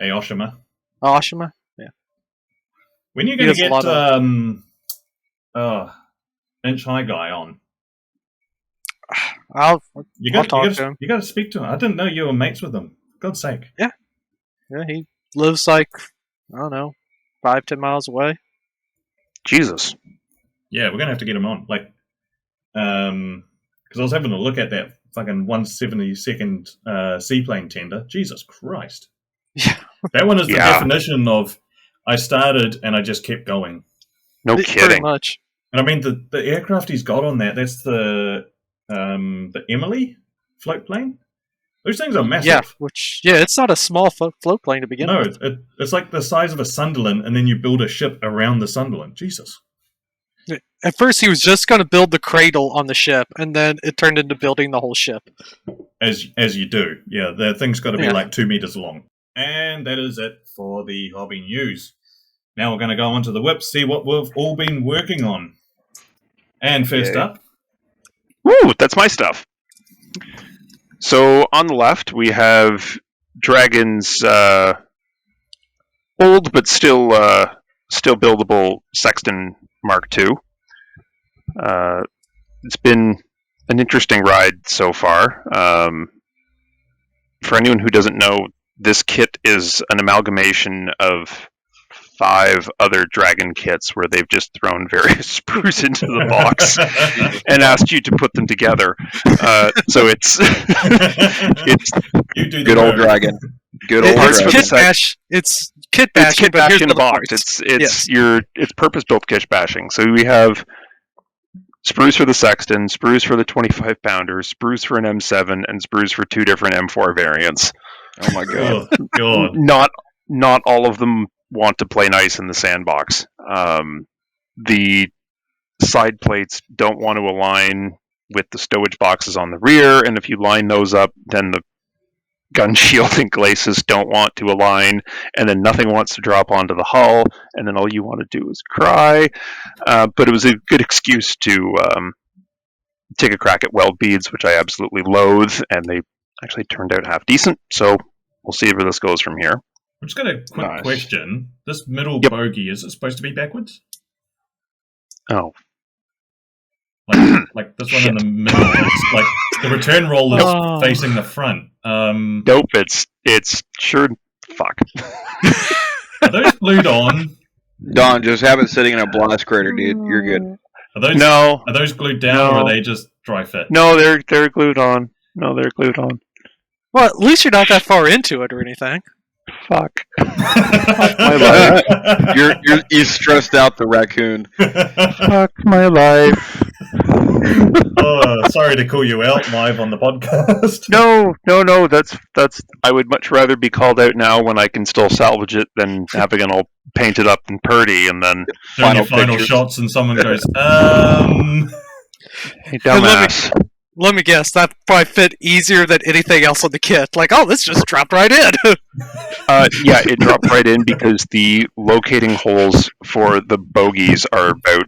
Aoshima. Aoshima, yeah. When are you going to get Inch High guy on? I'll talk to him. You got to speak to him. I didn't know you were mates with him. For God's sake. Yeah, he lives like, I don't know, 5-10 miles away. Jesus. Yeah, we're gonna have to get him on. Like, because I was having a look at that fucking 172nd seaplane tender. Jesus Christ. Yeah. That one is the definition of I started and I just kept going. No kidding. Pretty much. And I mean the aircraft he's got on that's the Emily float plane. Those things are massive. Yeah, it's not a small float plane to begin with. No, it's like the size of a Sunderland, and then you build a ship around the Sunderland. Jesus. At first, he was just going to build the cradle on the ship, and then it turned into building the whole ship. As you do. Yeah, the thing's got to be like 2 meters long. And that is it for the hobby news. Now we're going to go on to the whip, see what we've all been working on. And first up... Woo, that's my stuff. So on the left, we have Dragon's old but still buildable Sexton Mark II. It's been an interesting ride so far. For anyone who doesn't know, this kit is an amalgamation of 5 other Dragon kits where they've just thrown various sprues into the box and asked you to put them together. So it's good old Dragon. Good old Dragon. Kit bash. It's kit bashing. It's kit bash in a box. It's purpose built kit bashing. So we have sprues for the Sexton, sprues for the 25 pounders, sprues for an M7, and sprues for 2 different M4 variants. Oh my god! God. Not all of them want to play nice in the sandbox. The side plates don't want to align with the stowage boxes on the rear, and if you line those up, then the gun shield and glacis don't want to align, and then nothing wants to drop onto the hull, and then all you want to do is cry. But it was a good excuse to take a crack at weld beads, which I absolutely loathe, and they actually turned out half decent, so we'll see where this goes from here. I've just got a quick question. This middle bogey, is it supposed to be backwards? Oh. Like this one in the middle. It's like the return roll is facing the front. Nope, it's sure fuck. Are those glued on? Don, just have it sitting in a blast crater, dude. You're good. Are those glued down or are they just dry fit? No, they're glued on. Well, at least you're not that far into it or anything. Fuck. My life. You're stressed out, the raccoon. Fuck my life. Sorry to call you out live on the podcast. No. That's. I would much rather be called out now when I can still salvage it than having it all painted up and purdy and then doing your final shots and someone goes, Hey, dumbass. Let me guess, that probably fit easier than anything else on the kit. Like, this just dropped right in. Yeah, it dropped right in because the locating holes for the bogies are about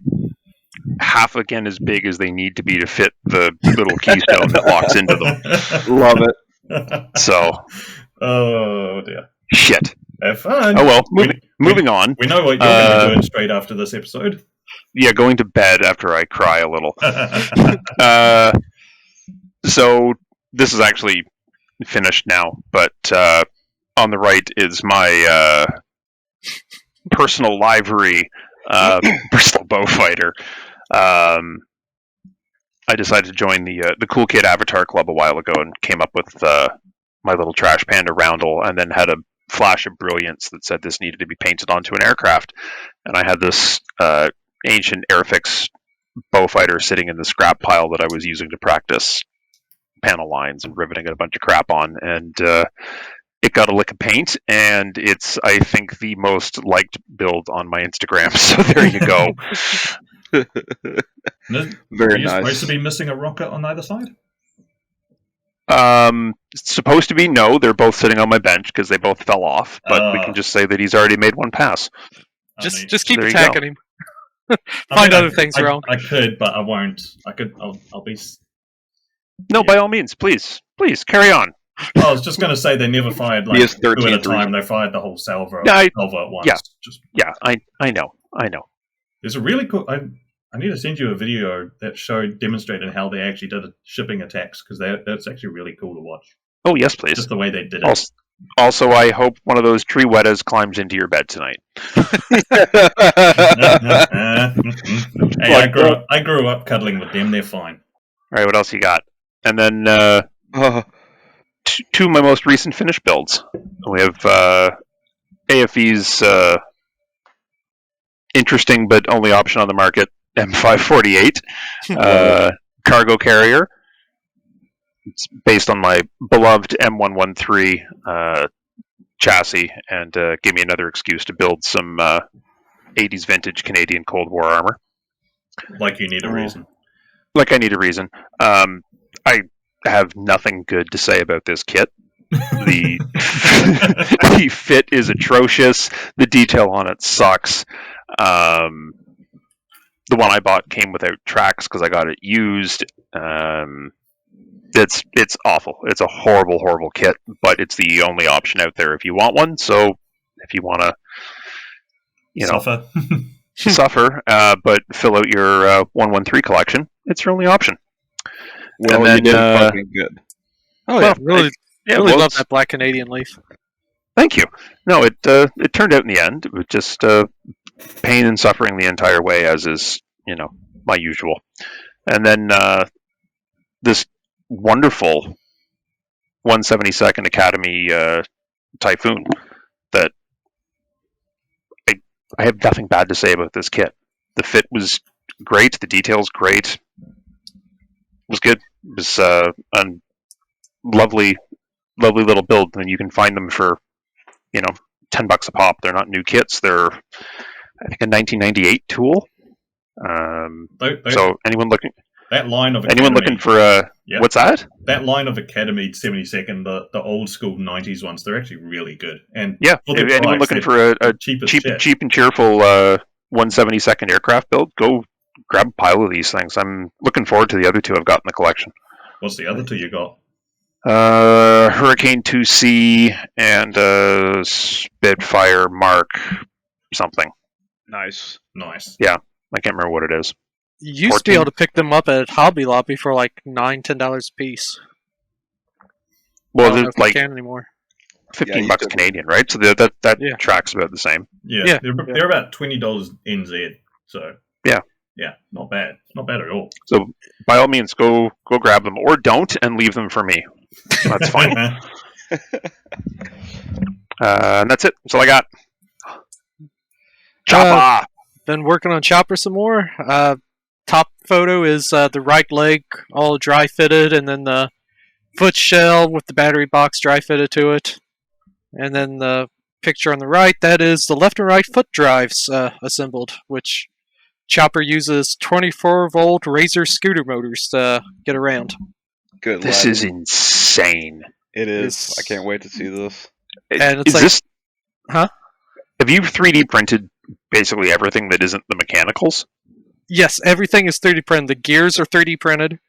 half again as big as they need to be to fit the little keystone that locks into them. Love it. So, oh dear. shit. Have fun. Oh well, moving on. We know what you're going to be doing straight after this episode. Yeah, going to bed after I cry a little. So this is actually finished now, but on the right is my personal livery, personal bow fighter. I decided to join the Cool Kid Avatar Club a while ago and came up with my little trash panda roundel, and then had a flash of brilliance that said this needed to be painted onto an aircraft. And I had this ancient Airfix bow fighter sitting in the scrap pile that I was using to practice panel lines and riveting a bunch of crap on, and it got a lick of paint, and it's, I think, the most liked build on my Instagram. So there you go. Very Are you nice. supposed to be missing a rocket on either side? It's supposed to be no. They're both sitting on my bench because they both fell off. But we can just say that he's already made one pass. Just keep there you attacking him. Find other things wrong. I could, but I won't. I'll be. No, by all means, please carry on. I was just going to say they never fired like He is 2 at a 13th time. They fired the whole salvo Yeah, salvo at once. yeah. Just, Yeah, I know. there's a really cool. I need to send you a video that demonstrated how they actually did shipping attacks, because that's actually really cool to watch. Oh yes, please. Just the way they did it. Also, I hope one of those tree Wetas climbs into your bed tonight. Hey, I grew up cuddling with them. They're fine. All right, what else you got? And then two of my most recent finished builds. We have AFE's interesting but only option on the market, M548 cargo carrier. It's based on my beloved M113 chassis, and gave me another excuse to build some 80s vintage Canadian Cold War armor. Like you need a reason. Like I need a reason. I have nothing good to say about this kit. The the fit is atrocious. The detail on it sucks. The one I bought came without tracks because I got it used. It's awful. It's a horrible kit, but it's the only option out there if you want one. So if you want to, suffer, but fill out your 113 collection, it's your only option. Well, and then, you did fucking good. Oh yeah, really love that black Canadian leaf. Thank you. No, it turned out in the end. It was just pain and suffering the entire way, as is my usual. And then this wonderful 172nd Academy Typhoon that I have nothing bad to say about this kit. The fit was great. The details great. It was good. It was a lovely little build, and you can find them for $10 a pop. They're not new kits. They're, I think, a 1998 tool. So anyone looking for a what's that? That line of Academy 72nd, the old school 90s ones, they're actually really good. And if anyone looking for a cheap and cheerful 172nd aircraft build, go grab a pile of these things. I'm looking forward to the other two I've got in the collection. What's the other two you got? Hurricane 2C and Spitfire Mark something. Nice. Yeah, I can't remember what it is. You used to be able to pick them up at Hobby Lobby for like $9-10 a piece. Well, it's like can't anymore. $15 Canadian, right? So that tracks about the same. Yeah. They're about $20 NZ. So yeah, not bad at all. So by all means, go grab them, or don't, and leave them for me. That's fine. And that's it. That's all I got. Chopper. Been working on Chopper some more. Top photo is the right leg all dry fitted, and then the foot shell with the battery box dry fitted to it. And then the picture on the right, that is the left and right foot drives assembled, which Chopper uses 24-volt Razor scooter motors to get around. Good. This is insane. It is. I can't wait to see this. And it's this? Huh? Have you 3D printed basically everything that isn't the mechanicals? Yes, everything is 3D printed. The gears are 3D printed.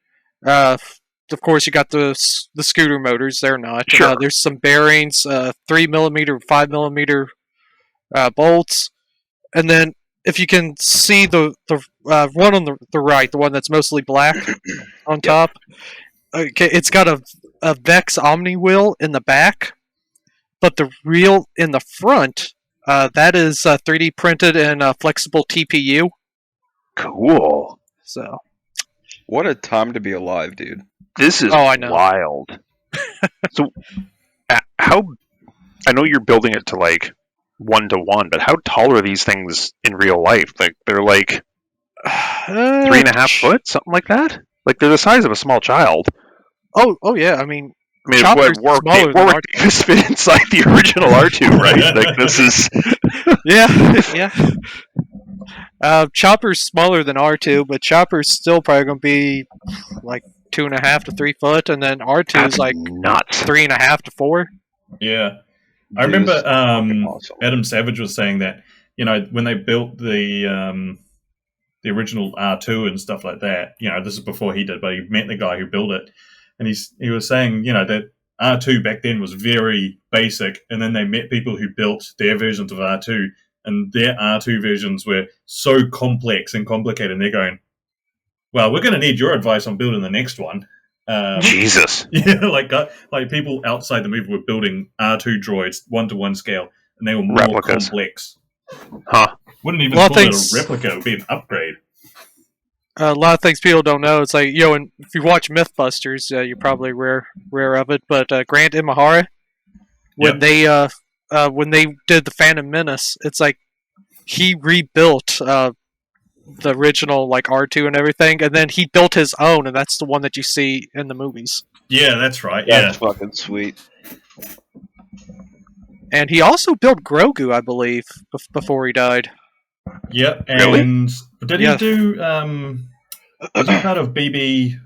of course, you got the scooter motors. They're not. Sure. There's some bearings, 3mm, 5mm bolts, and then if you can see the one on the right, the one that's mostly black on top. Okay, it's got a Vex Omni wheel in the back, but the reel in the front, that is 3D printed and flexible TPU. Cool. So, What a time to be alive, dude. This is I know. wild. So, how? I know you're building it to like 1-to-1, but how tall are these things in real life? Like they're like 3.5 foot, something like that. Like they're the size of a small child. Oh yeah. I mean, Chopper's smaller than Warwick Davis fit inside the original R2, right? Like this is. yeah. Chopper's smaller than R2, but Chopper's still probably going to be like 2.5 to 3 foot, and then R2 is like nuts. 3.5 to 4. Yeah. I remember Adam Savage was saying that, when they built the original R2 and stuff like that, this is before he did, but he met the guy who built it, and he was saying, that R2 back then was very basic, and then they met people who built their versions of R2, and their R2 versions were so complex and complicated, and they're going, well, we're going to need your advice on building the next one. Jesus. Yeah, like people outside the movie were building R2 droids 1-to-1 scale, and they were more Replicas. complex. Huh. Wouldn't even call it a replica, it would be an upgrade. A lot of things people don't know. It's like, and if you watch Mythbusters, you're probably aware of it, but Grant Imahara, when they did the Phantom Menace, it's like he rebuilt the original like R2 and everything, and then he built his own, and that's the one that you see in the movies. Yeah, that's right. That's fucking sweet. And he also built Grogu, I believe, before he died. Yep, Really? and did he do? Was he part of BB?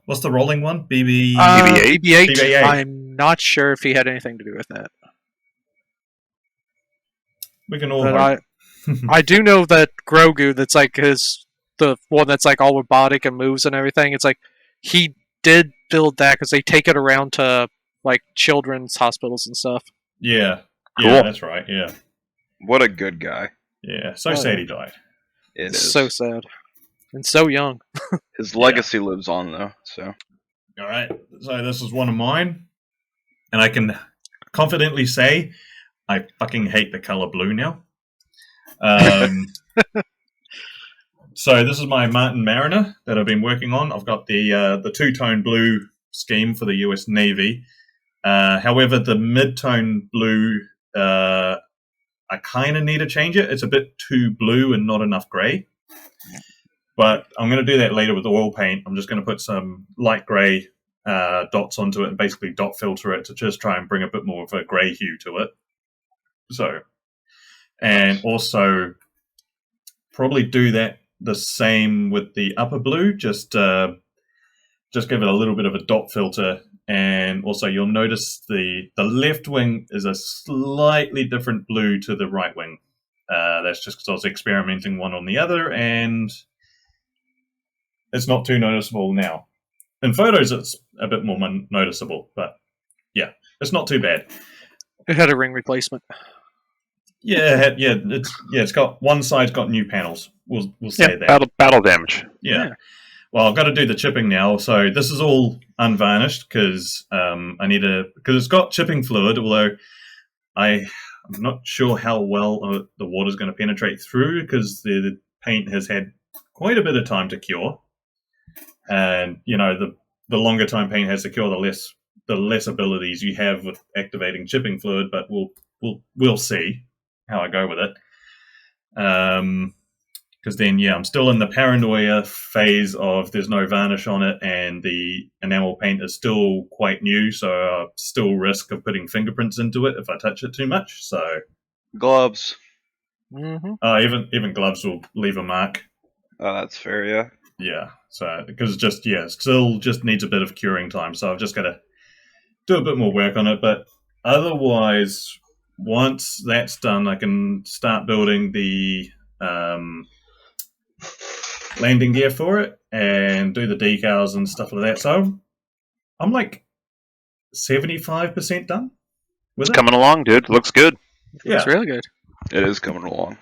What's the rolling one? BB. BB-8? BB-8. I'm not sure if he had anything to do with that. We can all But hope. I do know that Grogu, that's like the one that's like all robotic and moves and everything. It's like he did build that because they take it around to like children's hospitals and stuff. Yeah, Cool. That's right. Yeah, What a good guy. yeah. So sad he died. It is. So sad. And so young. His legacy lives on, though, so. All right, so this is one of mine, and I can confidently say I fucking hate the color blue now. So this is my Martin Mariner that I've been working on. I've got the two-tone blue scheme for the US Navy. However, the mid-tone blue, I kind of need to change it. It's a bit too blue and not enough grey. But I'm going to do that later with oil paint. I'm just going to put some light grey dots onto it and basically dot filter it to just try and bring a bit more of a grey hue to it. So, and also probably do that the same with the upper blue. Just give it a little bit of a dot filter. And also you'll notice the left wing is a slightly different blue to the right wing. That's just because I was experimenting one on the other, and it's not too noticeable now. In photos, it's a bit more noticeable, but yeah, it's not too bad. It had a ring replacement. Yeah, it's got one side's got new panels. We'll say that. Battle damage. Yeah. Well, I've got to do the chipping now, so this is all unvarnished because because it's got chipping fluid. Although I'm not sure how well the water's going to penetrate through because the paint has had quite a bit of time to cure, and the longer time paint has to cure, the less abilities you have with activating chipping fluid. But we'll see how I go with it. Because then, I'm still in the paranoia phase of there's no varnish on it, and the enamel paint is still quite new, so I still risk of putting fingerprints into it if I touch it too much. So Gloves. Mm-hmm. Even gloves will leave a mark. Oh, that's fair, yeah. Yeah, so because it still just needs a bit of curing time, so I've just got to do a bit more work on it. But otherwise, once that's done, I can start building the landing gear for it, and do the decals and stuff like that. So I'm like 75% done with It's it. coming along, dude. Looks good. It's really good. It is coming along.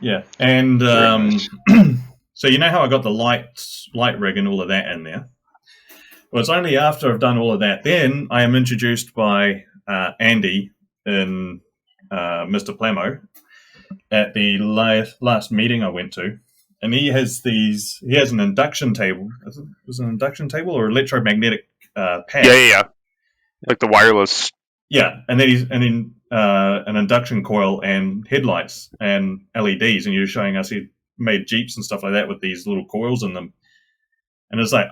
Yeah, and Very nice. so you know how I got the light rig and all of that in there. Well, it's only after I've done all of that, then I am introduced by Andy in Mr. Plamo at the last meeting I went to, and he has an induction table. It was an induction table or electromagnetic pad. Yeah. Like the wireless. Yeah, and then an induction coil and headlights and LEDs, and you were showing us he made Jeeps and stuff like that with these little coils in them, and it's like,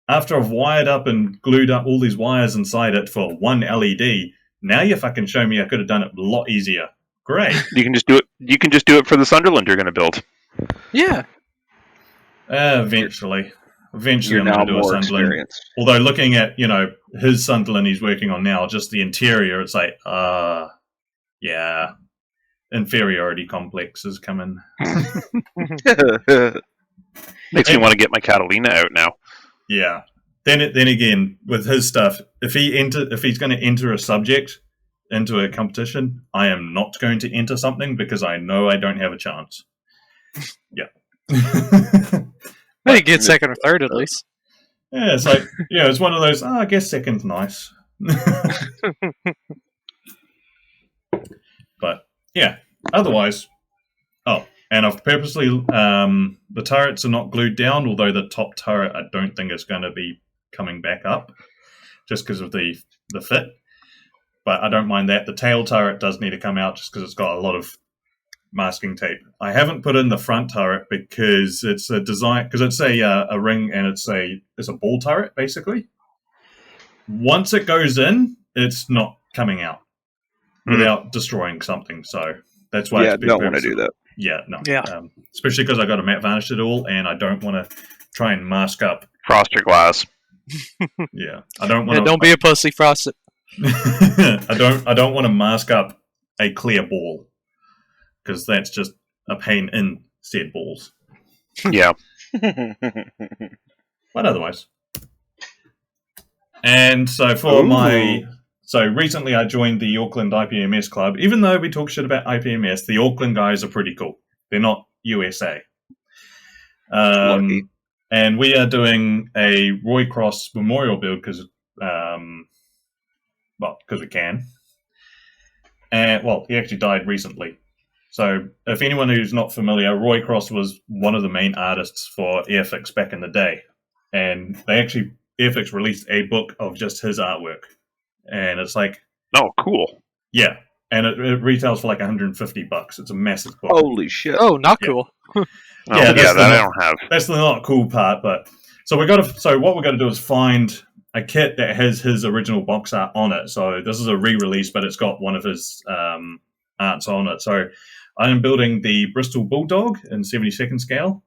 after I've wired up and glued up all these wires inside it for one LED, now you fucking show me I could have done it a lot easier. Great. You can just do it. You can just do it for the Sunderland you're going to build. Yeah. Eventually You're I'm now going to do a more Sunderland. experienced. Although looking at, his Sunderland he's working on now, just the interior, it's like, yeah, inferiority complex is coming. Makes me want to get my Catalina out now. Yeah. Then again, with his stuff, if he's going to enter a subject into a competition, I am not going to enter something because I know I don't have a chance. Yeah. Well, you get second or third at least. Yeah, it's like, it's one of those, I guess second's nice. But, yeah, otherwise, and I've purposely, the turrets are not glued down, although the top turret I don't think is going to be coming back up, just because of the fit. But I don't mind that. The tail turret does need to come out just because it's got a lot of masking tape. I haven't put in the front turret because it's a design, because it's a ring and it's a ball turret basically. Once it goes in, it's not coming out without destroying something. So that's why. Yeah, don't want to do that. Yeah, no. Yeah. Especially because I got to matte varnish it all, and I don't want to try and mask up. Frost your glass. Yeah, I don't want. Yeah, don't be a pussy, Frost it. I don't want to mask up a clear ball, because that's just a pain in said balls. Yeah. But otherwise. And so so recently I joined the Auckland IPMS club. Even though we talk shit about IPMS, the Auckland guys are pretty cool. They're not USA. Lucky. And we are doing a Roy Cross memorial build because we can. And he actually died recently. So if anyone who's not familiar, Roy Cross was one of the main artists for Airfix back in the day. And Airfix released a book of just his artwork. And it's like... Oh, cool. Yeah. And it retails for like $150. It's a massive book. Holy shit. Oh, not Yeah. cool. Yeah, that I don't have. That's the not cool part, but... So what we're going to do is find a kit that has his original box art on it. So this is a re-release, but it's got one of his arts on it. So I am building the Bristol Bulldog in 72nd scale,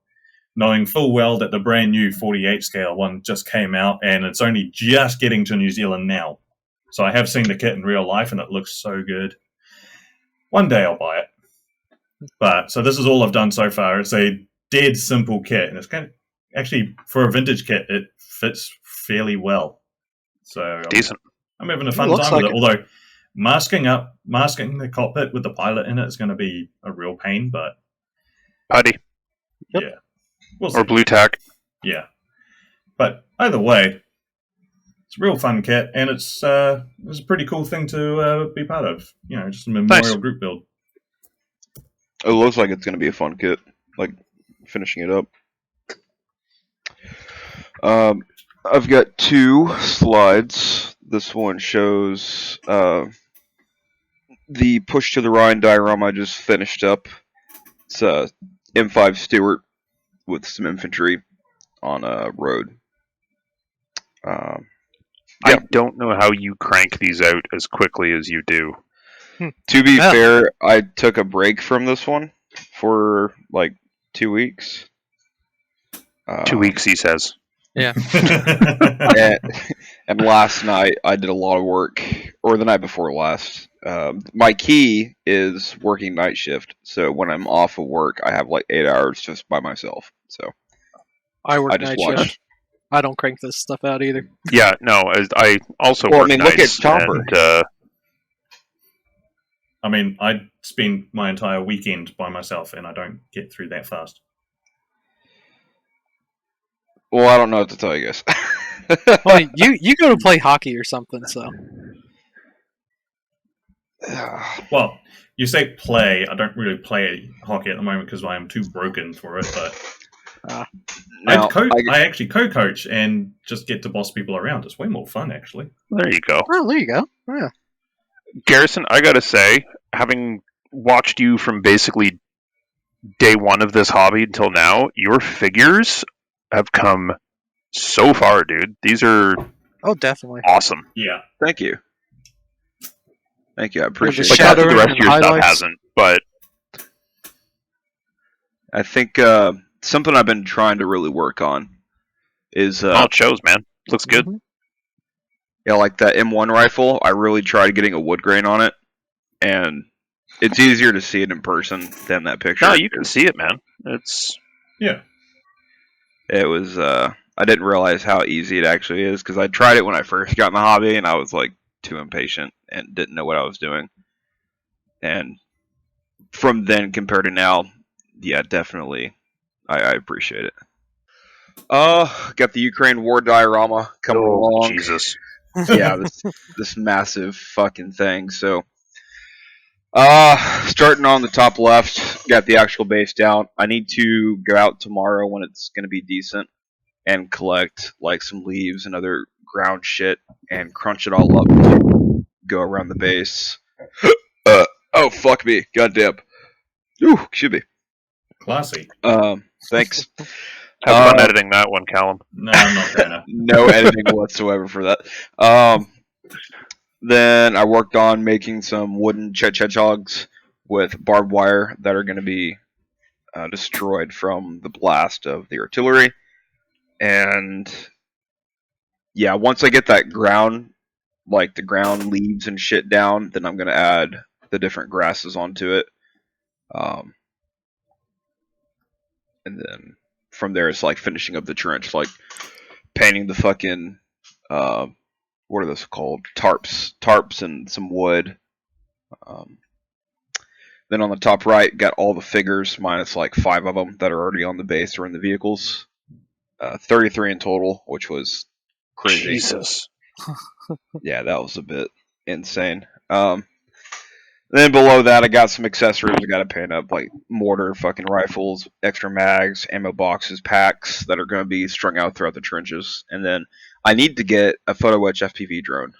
knowing full well that the brand new 48 scale one just came out, and it's only just getting to New Zealand now. So I have seen the kit in real life, and it looks so good. One day I'll buy it. But so this is all I've done so far. It's a dead simple kit, and it's kind of actually for a vintage kit, it fits fairly well. So Decent. I'm having a fun looks time with like it. Although masking the cockpit with the pilot in it is going to be a real pain, but Putty. Yep. yeah, we'll see. Or blue tack. Yeah, but either way, it's a real fun kit, and it's a pretty cool thing to be part of. Just a memorial group build. It looks like it's going to be a fun kit, like finishing it up. I've got 2 slides. This one shows the Push to the Rhine diorama I just finished up. It's a M5 Stuart with some infantry on a road. I don't know how you crank these out as quickly as you do. To be fair, I took a break from this one for like 2 weeks. 2 weeks, he says. Yeah. and last night I did a lot of work, or the night before last. My key is working night shift, so when I'm off of work, I have like 8 hours just by myself. So I work I just night watched. shift. I don't crank this stuff out either. Yeah, no, I also Well, I work mean, look at nights, Chopper. and I mean, I spend my entire weekend by myself, and I don't get through that fast. Well, I don't know what to tell you guys. Well, you go to play hockey or something, so. Well, you say play. I don't really play hockey at the moment because I am too broken for it. But Now, I actually co-coach and just get to boss people around. It's way more fun, actually. there you go. Oh, there you go. Yeah. Garrison, I gotta say, having watched you from basically day one of this hobby until now, your figures have come so far, dude. These are Oh, definitely. awesome. Yeah. thank you. Thank you. I appreciate the Like, it. not that the Shadowing rest and of your stuff highlights. hasn't, but I think something I've been trying to really work on is it shows, man. Looks good. Mhm. yeah, like that M1 rifle. I really tried getting a wood grain on it, and it's easier to see it in person than that picture. No, you can see it, man. It's Yeah. It was I didn't realize how easy it actually is because I tried it when I first got in the hobby, and I was like too impatient and didn't know what I was doing. And from then compared to now, yeah, definitely, I appreciate it. Got the Ukraine war diorama coming along. Jesus. Yeah, this massive fucking thing. So, starting on the top left, got the actual base down. I need to go out tomorrow when it's gonna be decent and collect like some leaves and other ground shit and crunch it all up. Go around the base. Oh fuck me, goddamn. Ooh, should be. Classy. Thanks. Have fun editing that one, Callum. No, I'm not gonna. No editing whatsoever for that. Then I worked on making some wooden churchills with barbed wire that are going to be destroyed from the blast of the artillery. And yeah, once I get that ground, like the ground leaves and shit down, then I'm going to add the different grasses onto it. And then from there, it's like finishing up the trench, like painting the fucking what are those called? Tarps, and some wood. Then on the top right, got all the figures minus like 5 of them that are already on the base or in the vehicles. 33 in total, which was crazy. Jesus. Yeah, that was a bit insane. Then below that, I got some accessories. I got to paint up like mortar, fucking rifles, extra mags, ammo boxes, packs that are going to be strung out throughout the trenches. And then I need to get a photo etch FPV drone.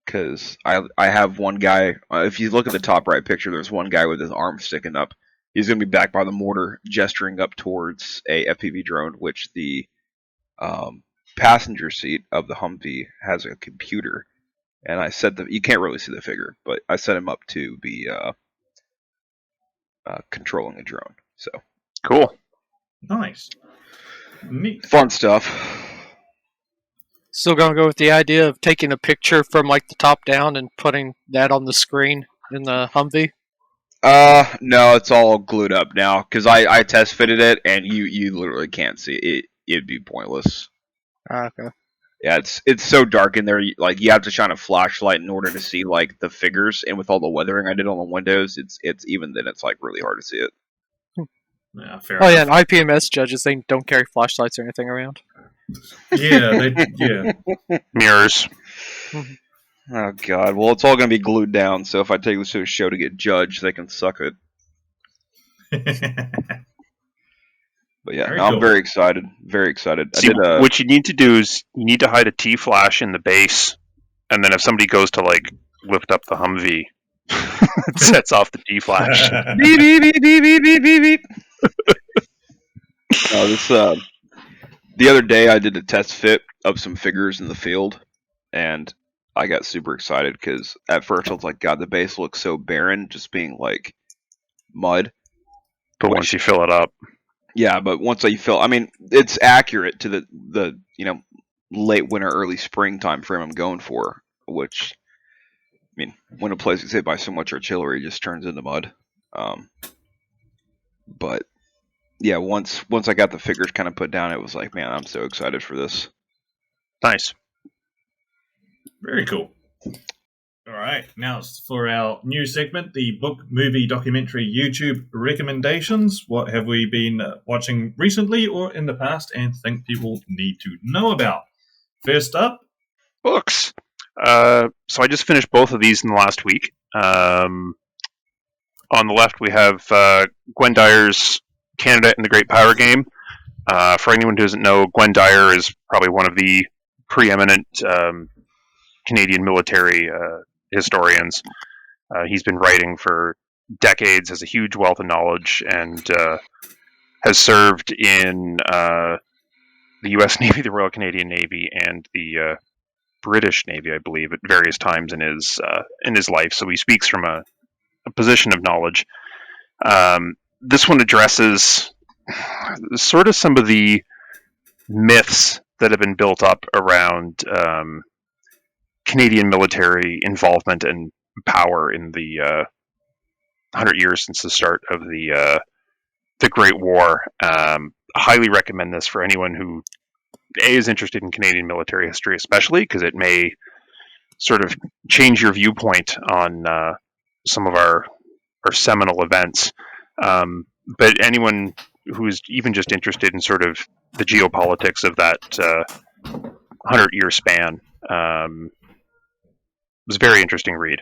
Because I have one guy. If you look at the top right picture, there's one guy with his arm sticking up. He's going to be back by the mortar, gesturing up towards a FPV drone, which the passenger seat of the Humvee has a computer. And I set you can't really see the figure, but I set him up to be controlling a drone. So Cool. Nice. Neat. fun stuff. Still gonna go with the idea of taking a picture from like the top down and putting that on the screen in the Humvee. No, it's all glued up now because I test fitted it, and you literally can't see it. It'd be pointless. Okay. Yeah, it's so dark in there. Like you have to shine a flashlight in order to see like the figures, and with all the weathering I did on the windows, it's even then it's like really hard to see it. Yeah, fair Oh yeah, enough. and IPMS judges they don't carry flashlights or anything around. Yeah. Mirrors. Oh god. Well, it's all gonna be glued down. So if I take this to a show to get judged, they can suck it. But yeah, Very no, I'm cool. very excited. Very excited. See, what you need to do is you need to hide a T-flash in the base, and then if somebody goes to like lift up the Humvee, it sets off the T-flash. beep beep beep beep beep beep beep beep. No, this the other day I did a test fit of some figures in the field, and I got super excited because at first I was like, God, the base looks so barren, just being like mud. But once you fill it up, Yeah, but once I fill, I mean, it's accurate to the late winter, early spring time frame I'm going for. Which, I mean, when a place is hit by so much artillery, it just turns into mud. But yeah, once I got the figures kind of put down, it was like, man, I'm so excited for this. Nice. Very cool. All right, now it's for our new segment, the book, movie, documentary, YouTube recommendations. What have we been watching recently or in the past and think people need to know about? First up, Books. So I just finished both of these in the last week. On the left, we have Gwen Dyer's Canada and the Great Power Game. For anyone who doesn't know, Gwen Dyer is probably one of the preeminent Canadian military historians. He's been writing for decades, has a huge wealth of knowledge, and has served in the U.S. Navy, the Royal Canadian Navy, and the British Navy, I believe, at various times in his life. So he speaks from a position of knowledge. This one addresses sort of some of the myths that have been built up around Canadian military involvement and power in the 100 years since the start of the Great War. Highly recommend this for anyone who is interested in Canadian military history, especially because it may sort of change your viewpoint on some of our seminal events. But anyone who's even just interested in sort of the geopolitics of that 100-year span, was a very interesting read.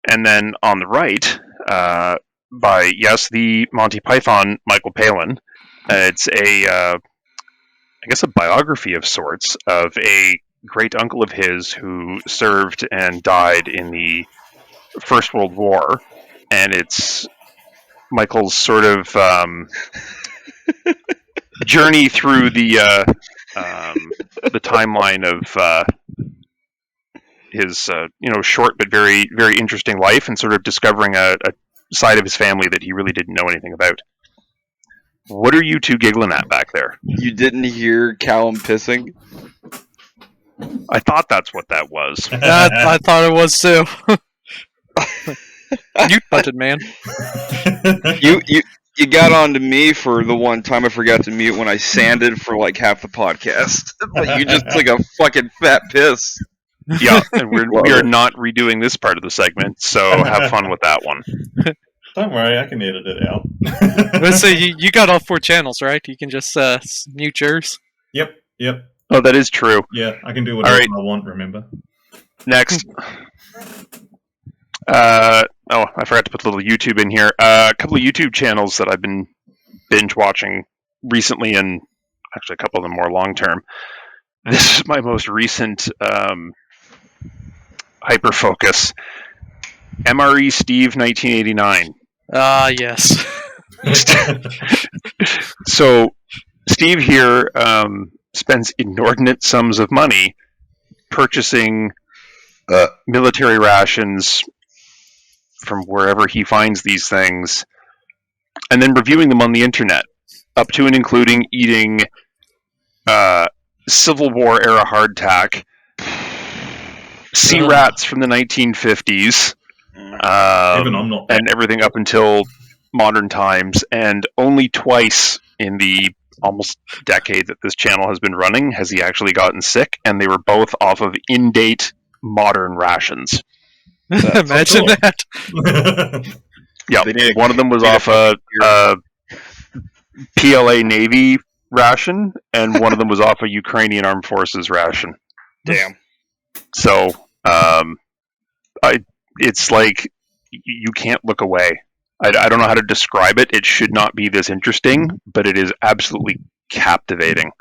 And then on the right, by the Monty Python Michael Palin, it's I guess a biography of sorts of a great uncle of his who served and died in the First World War, and it's Michael's sort of journey through the timeline of his short but very, very interesting life, and sort of discovering a side of his family that he really didn't know anything about. What are you two giggling at back there? You didn't hear Callum pissing? I thought that's what that was. I thought it was too. Mute button, man. You got on to me for the one time I forgot to mute when I sanded for like half the podcast. But you just took a fucking fat piss. Yeah, and we are not redoing this part of the segment, so have fun with that one. Don't worry, I can edit it out. Let's say you got all 4 channels, right? You can just mute yours. Yep. Oh, that is true. Yeah, I can do whatever right. I want, remember. Next. I forgot to put a little YouTube in here. A couple of YouTube channels that I've been binge watching recently, and actually a couple of them more long term. This is my most recent hyper focus. MRE Steve 1989. Yes. So Steve here spends inordinate sums of money purchasing military rations from wherever he finds these things, and then reviewing them on the internet, up to and including eating Civil War era hardtack, sea rats from the 1950s, and everything up until modern times. And only twice in the almost decade that this channel has been running has he actually gotten sick, and they were both off of in-date modern rations. Imagine that. Yeah, one of them was off a PLA Navy ration, and one of them was off a Ukrainian Armed Forces ration. Damn. So, it's like you can't look away. I don't know how to describe it. It should not be this interesting, but it is absolutely captivating.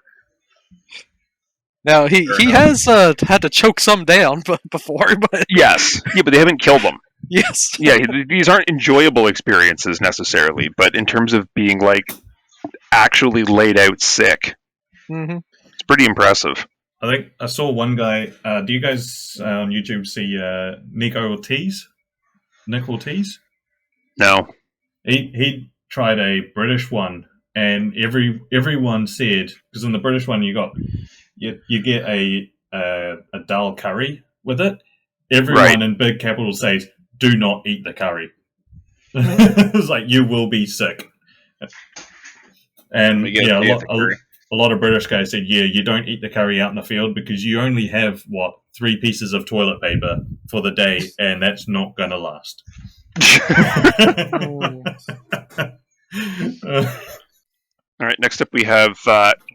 Now he has had to choke some down before, but yes, yeah, but they haven't killed them. Yes, yeah, these aren't enjoyable experiences necessarily, but in terms of being like actually laid out sick, it's pretty impressive. I think I saw one guy. Do you guys on YouTube see Nick Ortiz? No. He tried a British one, and everyone said, because in the British one you get a dal curry with it. Everyone in big capitals says, "Do not eat the curry." It's like you will be sick. And You gotta pay for curry. a lot of British guys said, yeah, you don't eat the curry out in the field because you only have, 3 pieces of toilet paper for the day, and that's not going to last. All right, next up we have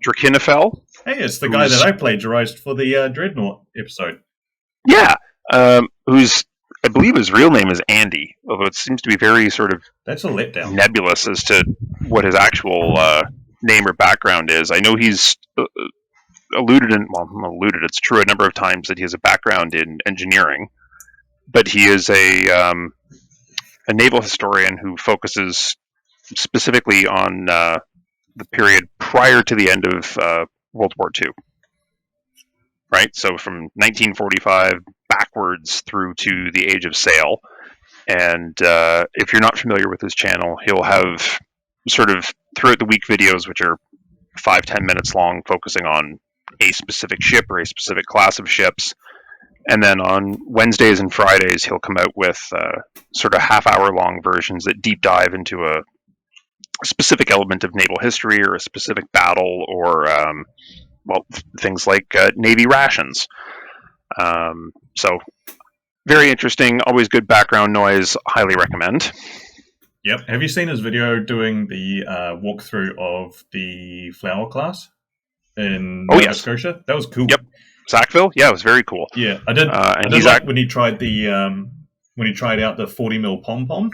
Drakinifel. Hey, it's the guy that I plagiarized for the Dreadnought episode. Yeah, who's, I believe his real name is Andy, although it seems to be very sort of That's a letdown. nebulous as to what his actual name or background is. I know he's alluded, it's true a number of times that he has a background in engineering, but he is a naval historian who focuses specifically on the period prior to the end of World War II. Right? So from 1945 backwards through to the Age of Sail. And if you're not familiar with his channel, he'll have sort of throughout the week videos, which are 5-10 minutes long, focusing on a specific ship or a specific class of ships. And then on Wednesdays and Fridays, he'll come out with sort of half-hour-long versions that deep dive into a specific element of naval history or a specific battle or, things like Navy rations. So, very interesting, always good background noise, highly recommend. Yep. Have you seen his video doing the walkthrough of the Flower class in Nova Scotia? That was cool. Yep. Sackville? Yeah, it was very cool. Yeah, I did. I did like when he tried when he tried out the 40mm pom-pom.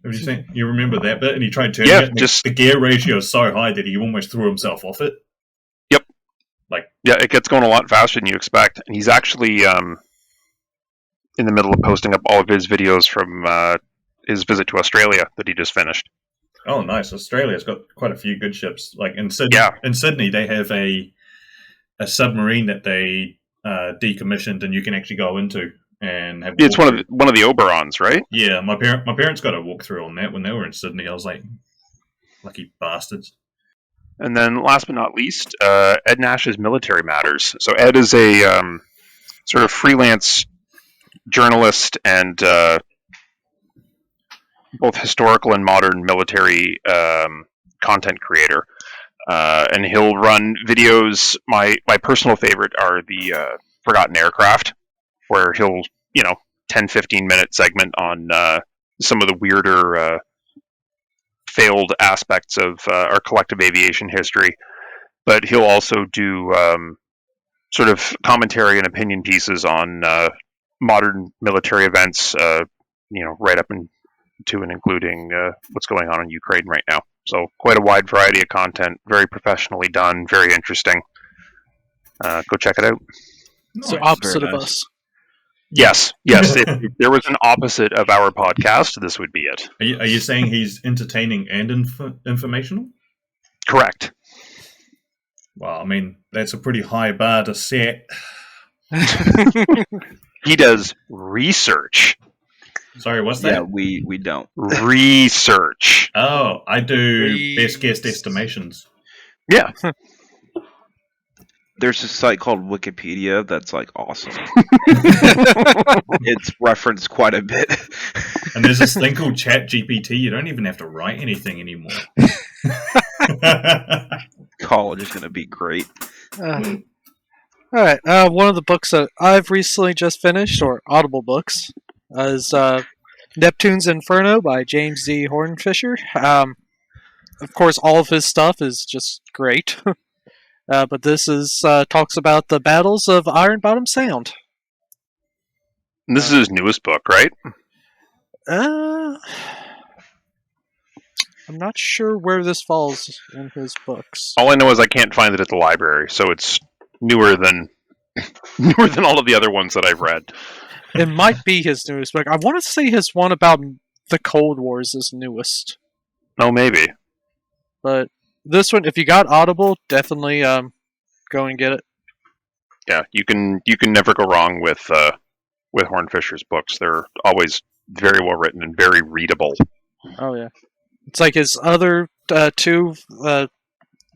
Have you seen? You remember that bit? And he tried turning it. And the gear ratio is so high that he almost threw himself off it. Yep. It gets going a lot faster than you expect. And he's actually in the middle of posting up all of his videos from his visit to Australia that he just finished. Oh, nice! Australia's got quite a few good ships. Like in Sydney, they have a submarine that they decommissioned, and you can actually go into and have. It's one of the Oberons, right? Yeah, my parents got a walkthrough on that when they were in Sydney. I was like, lucky bastards. And then, last but not least, Ed Nash's Military Matters. So Ed is a sort of freelance journalist and both historical and modern military content creator. And he'll run videos. My personal favorite are the Forgotten Aircraft, where he'll, 10-15 minute segment on some of the weirder failed aspects of our collective aviation history. But he'll also do sort of commentary and opinion pieces on modern military events, right up into and including what's going on in Ukraine right now. So quite a wide variety of content, very professionally done, very interesting. Go check it out. So opposite of us. Yes. If there was an opposite of our podcast, this would be it. Are you saying he's entertaining and informational? Correct. Well, I mean, that's a pretty high bar to set. He does research. Sorry, what's that? Yeah, we don't. Research. Oh, I do best guess estimations. Yeah. There's a site called Wikipedia that's like awesome. It's referenced quite a bit. And there's this thing called Chat GPT. You don't even have to write anything anymore. College is going to be great. All right. One of the books that I've recently just finished, or Audible books, is Neptune's Inferno by James Z. Hornfisher. Of course, all of his stuff is just great. But this is talks about the battles of Iron Bottom Sound. And this is his newest book, right? I'm not sure where this falls in his books. All I know is I can't find it at the library, so it's newer than all of the other ones that I've read. It might be his newest book. I want to say his one about the Cold War is his newest. Oh, maybe. But this one, if you got Audible, definitely go and get it. Yeah, you can never go wrong with Hornfisher's books. They're always very well written and very readable. Oh yeah, it's like his other two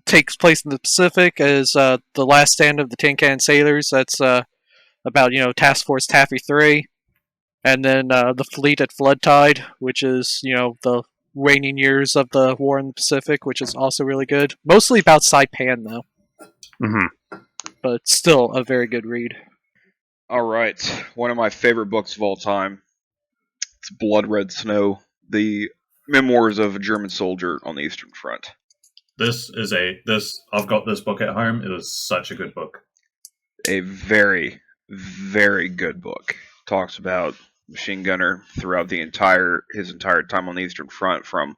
takes place in the Pacific as The Last Stand of the Tin Can Sailors. That's about Task Force Taffy 3, and then The Fleet at Flood Tide, which is the waning years of the war in the Pacific, which is also really good. Mostly about Saipan, though. Mm-hmm. But still a very good read. All right, one of my favorite books of all time. It's Blood Red Snow, the memoirs of a German soldier on the Eastern Front. I've got this book at home. It is such a good book. A very, very good book. Talks about machine gunner throughout his entire time on the Eastern Front, from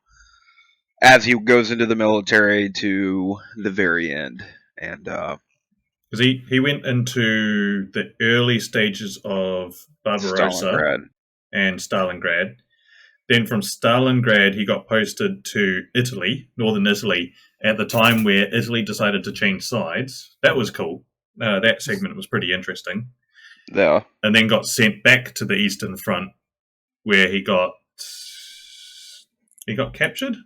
as he goes into the military to the very end. And because he went into the early stages of Barbarossa Stalingrad. and Stalingrad. Then from Stalingrad, he got posted to Italy, northern Italy, at the time where Italy decided to change sides. That was cool. That segment was pretty interesting. Yeah. And then got sent back to the Eastern Front, where he got captured.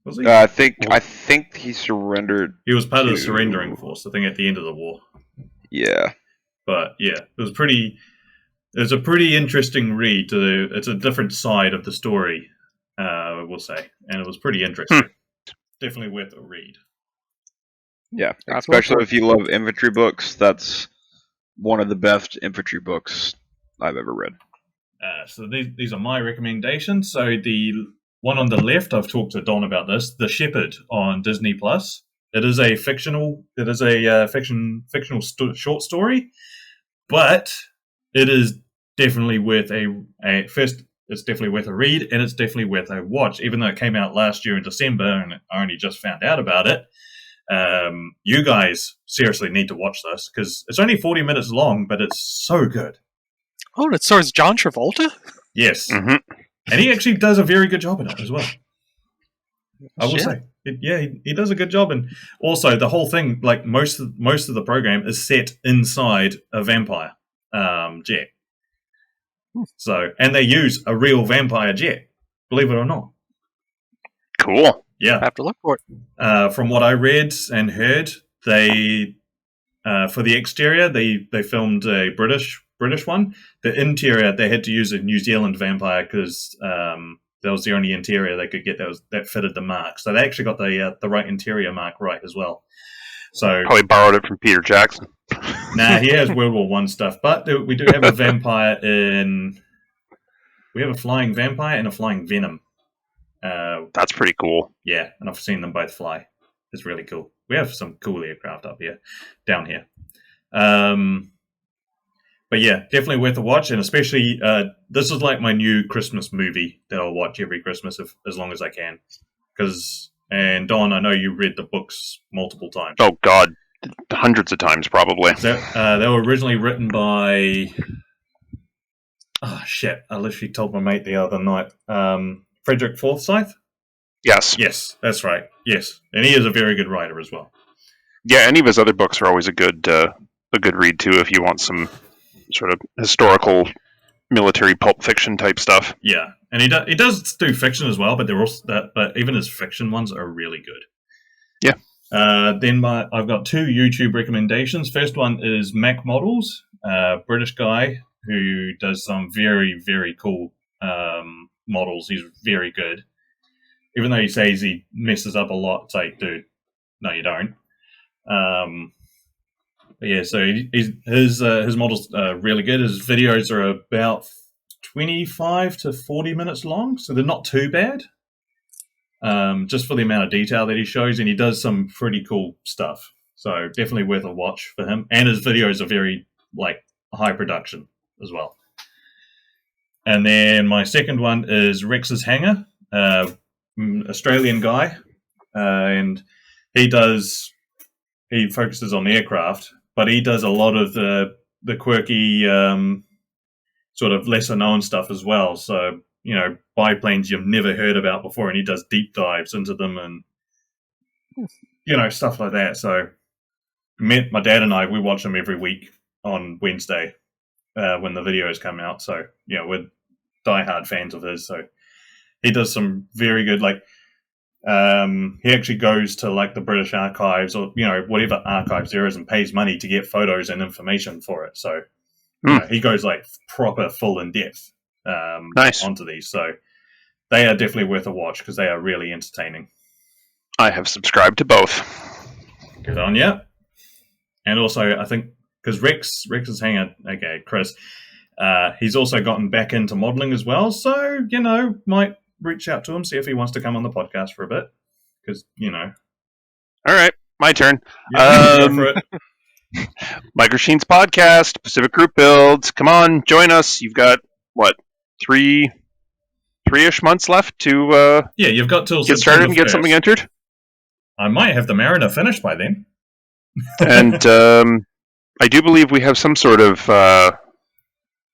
Was he? I think he surrendered. He was part of the surrendering force, I think, at the end of the war. Yeah. But yeah, it was a pretty interesting read. It's a different side of the story, we'll say, and it was pretty interesting. Definitely worth a read. Yeah, especially if you love infantry books. That's one of the best infantry books I've ever read. So these are my recommendations. So the one on the left, I've talked to Don about this, The Shepherd on Disney Plus. It is a fictional short story, but it is definitely worth it's definitely worth a read, and it's definitely worth a watch, even though it came out last year in December and I only just found out about it. You guys seriously need to watch this, because it's only 40 minutes long, but it's so good. Oh, and it stars John Travolta? Yes. Mm-hmm. And he actually does a very good job in it as well. I will say. He does a good job. And also, the whole thing, like most of the program is set inside a vampire jet. So, and they use a real vampire jet, believe it or not. Cool. Yeah. I have to look for it. From what I read and heard, they for the exterior they filmed a British one. The interior they had to use a New Zealand vampire because that was the only interior they could get that fitted the mark. So they actually got the right interior mark right as well. So probably borrowed it from Peter Jackson. Nah, he has World War I stuff, but we do have a vampire we have a flying vampire and a flying venom. That's pretty cool. Yeah, and I've seen them both fly. It's really cool. We have some cool aircraft down here. But yeah, definitely worth a watch, and especially this is like my new Christmas movie that I'll watch every Christmas as long as I can. And Don, I know you read the books multiple times. Oh God, hundreds of times probably. They were originally written by. Oh shit! I literally told my mate the other night. Frederick Forsyth. Yes, that's right. Yes, and he is a very good writer as well. Yeah, any of his other books are always a good read too if you want some sort of historical military pulp fiction type stuff. Yeah, and he does do fiction as well, but but even his fiction ones are really good. Yeah. Then I've got two YouTube recommendations. First one is Mac Models, British guy who does some very, very cool models. He's very good. Even though he says he messes up a lot, it's like, dude, no, you don't. But yeah, so his models are really good. His videos are about 25 to 40 minutes long, so they're not too bad. Just for the amount of detail that he shows, and he does some pretty cool stuff. So definitely worth a watch for him. And his videos are very high production as well. And then my second one is Rex's Hangar, Australian guy, and he focuses on aircraft, but he does a lot of the quirky sort of lesser known stuff as well. So, biplanes you've never heard about before, and he does deep dives into them and stuff like that. So my dad and I, we watch them every week on Wednesday when the videos come out. So we're diehard fans of his. So he does some very good, he actually goes to the British archives or whatever archives there is and pays money to get photos and information for it. So he goes proper full in depth nice onto these. So they are definitely worth a watch because they are really entertaining. I have subscribed to both. Good on ya. And also, I think, because Rex is hanging out, okay, Chris, he's also gotten back into modeling as well, so, might reach out to him, see if he wants to come on the podcast for a bit, because, All right, my turn. go for it. Microchines Podcast, Pacific Group Builds. Come on, join us. You've got, what, three-ish months left to you've got till get started and get something entered? I might have the Mariner finished by then. And I do believe we have some sort of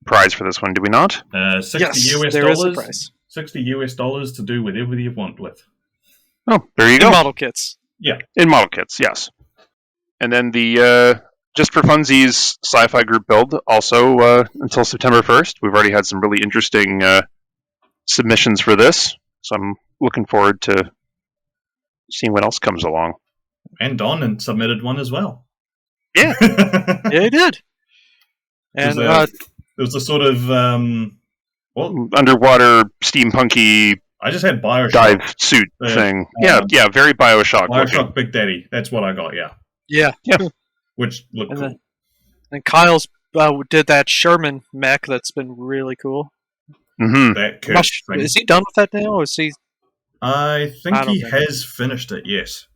prize for this one, do we not? 60 yes, US there dollars. is a prize. $60 US to do whatever you want with. Oh, there you In go. model kits. Yeah. In model kits, yes. And then the Just for Funsies Sci-Fi Group build, also until September 1st. We've already had some really interesting submissions for this, so I'm looking forward to seeing what else comes along. And Don submitted one as well. Yeah. Yeah, he did. And There was a sort of underwater steampunky I just had Bioshock. dive suit thing. Yeah, very Bioshock looking. Bioshock Big Daddy. That's what I got, yeah. yeah. Which looked And cool. then- And Kyle's did that Sherman mech that's been really cool. Mm-hmm. That Not curse sure- thing. Is he done with that now? Or is he? I think I don't he know. has finished it, yes.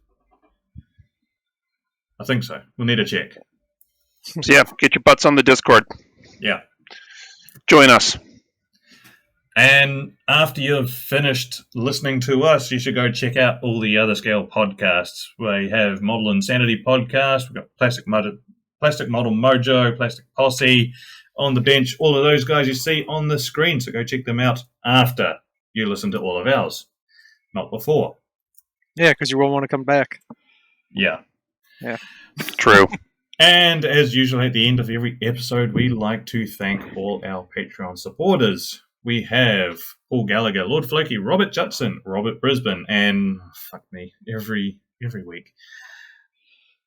I think so. We'll need to check. So yeah, get your butts on the Discord. Yeah. Join us. And after you've finished listening to us, you should go check out all the other Scale podcasts. We have Model Insanity podcast, we've got Plastic Model Mojo, Plastic Posse, On the Bench, all of those guys you see on the screen. So go check them out after you listen to all of ours, not before. Yeah, because you won't want to come back. Yeah. True. And as usual, at the end of every episode, we like to thank all our Patreon supporters. We have Paul Gallagher, Lord Floki, Robert Judson, Robert Brisbane, and fuck me, every week.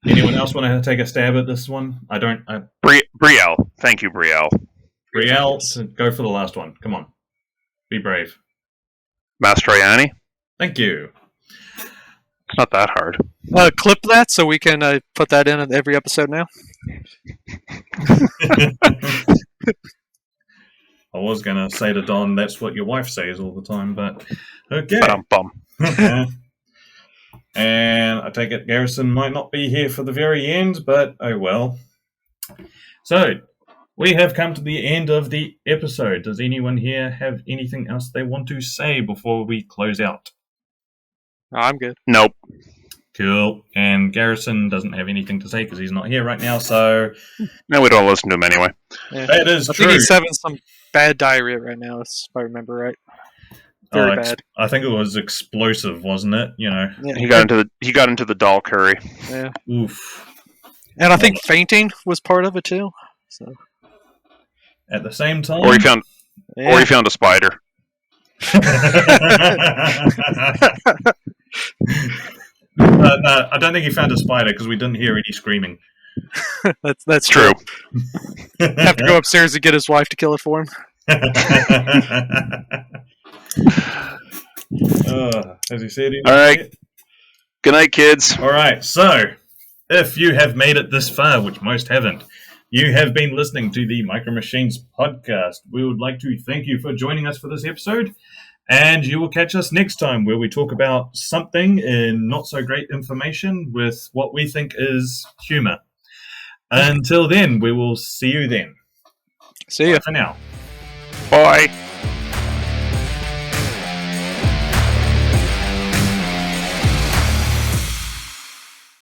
Anyone else want to take a stab at this one? I don't. Brielle. Thank you, Brielle. Brielle, go for the last one. Come on. Be brave. Mastroianni. Thank you. It's not that hard. Clip that so we can put that in every episode now. I was going to say to Don, that's what your wife says all the time, but okay. Bum. And I take it Garrison might not be here for the very end, but oh well. So, we have come to the end of the episode. Does anyone here have anything else they want to say before we close out? Oh, I'm good. Nope. Cool. And Garrison doesn't have anything to say because he's not here right now, so No, we don't listen to him anyway. Yeah. that is I true. think he's having some bad diarrhea right now, if I remember right. Very bad. I think it was explosive, wasn't it? Yeah. He got into the dal curry. Yeah. Oof. And I think fainting was part of it too. So At the same time, Or he found a spider. No, I don't think he found a spider because we didn't hear any screaming. that's True. Have to go upstairs to get his wife to kill it for him. Has he said anything? All right. Good night, kids. All right. So, if you have made it this far, which most haven't, you have been listening to the Micro Machines podcast. We would like to thank you for joining us for this episode. And you will catch us next time where we talk about something in not so great information with what we think is humor. Until then, we will see you then. See ya. Bye for now. Bye.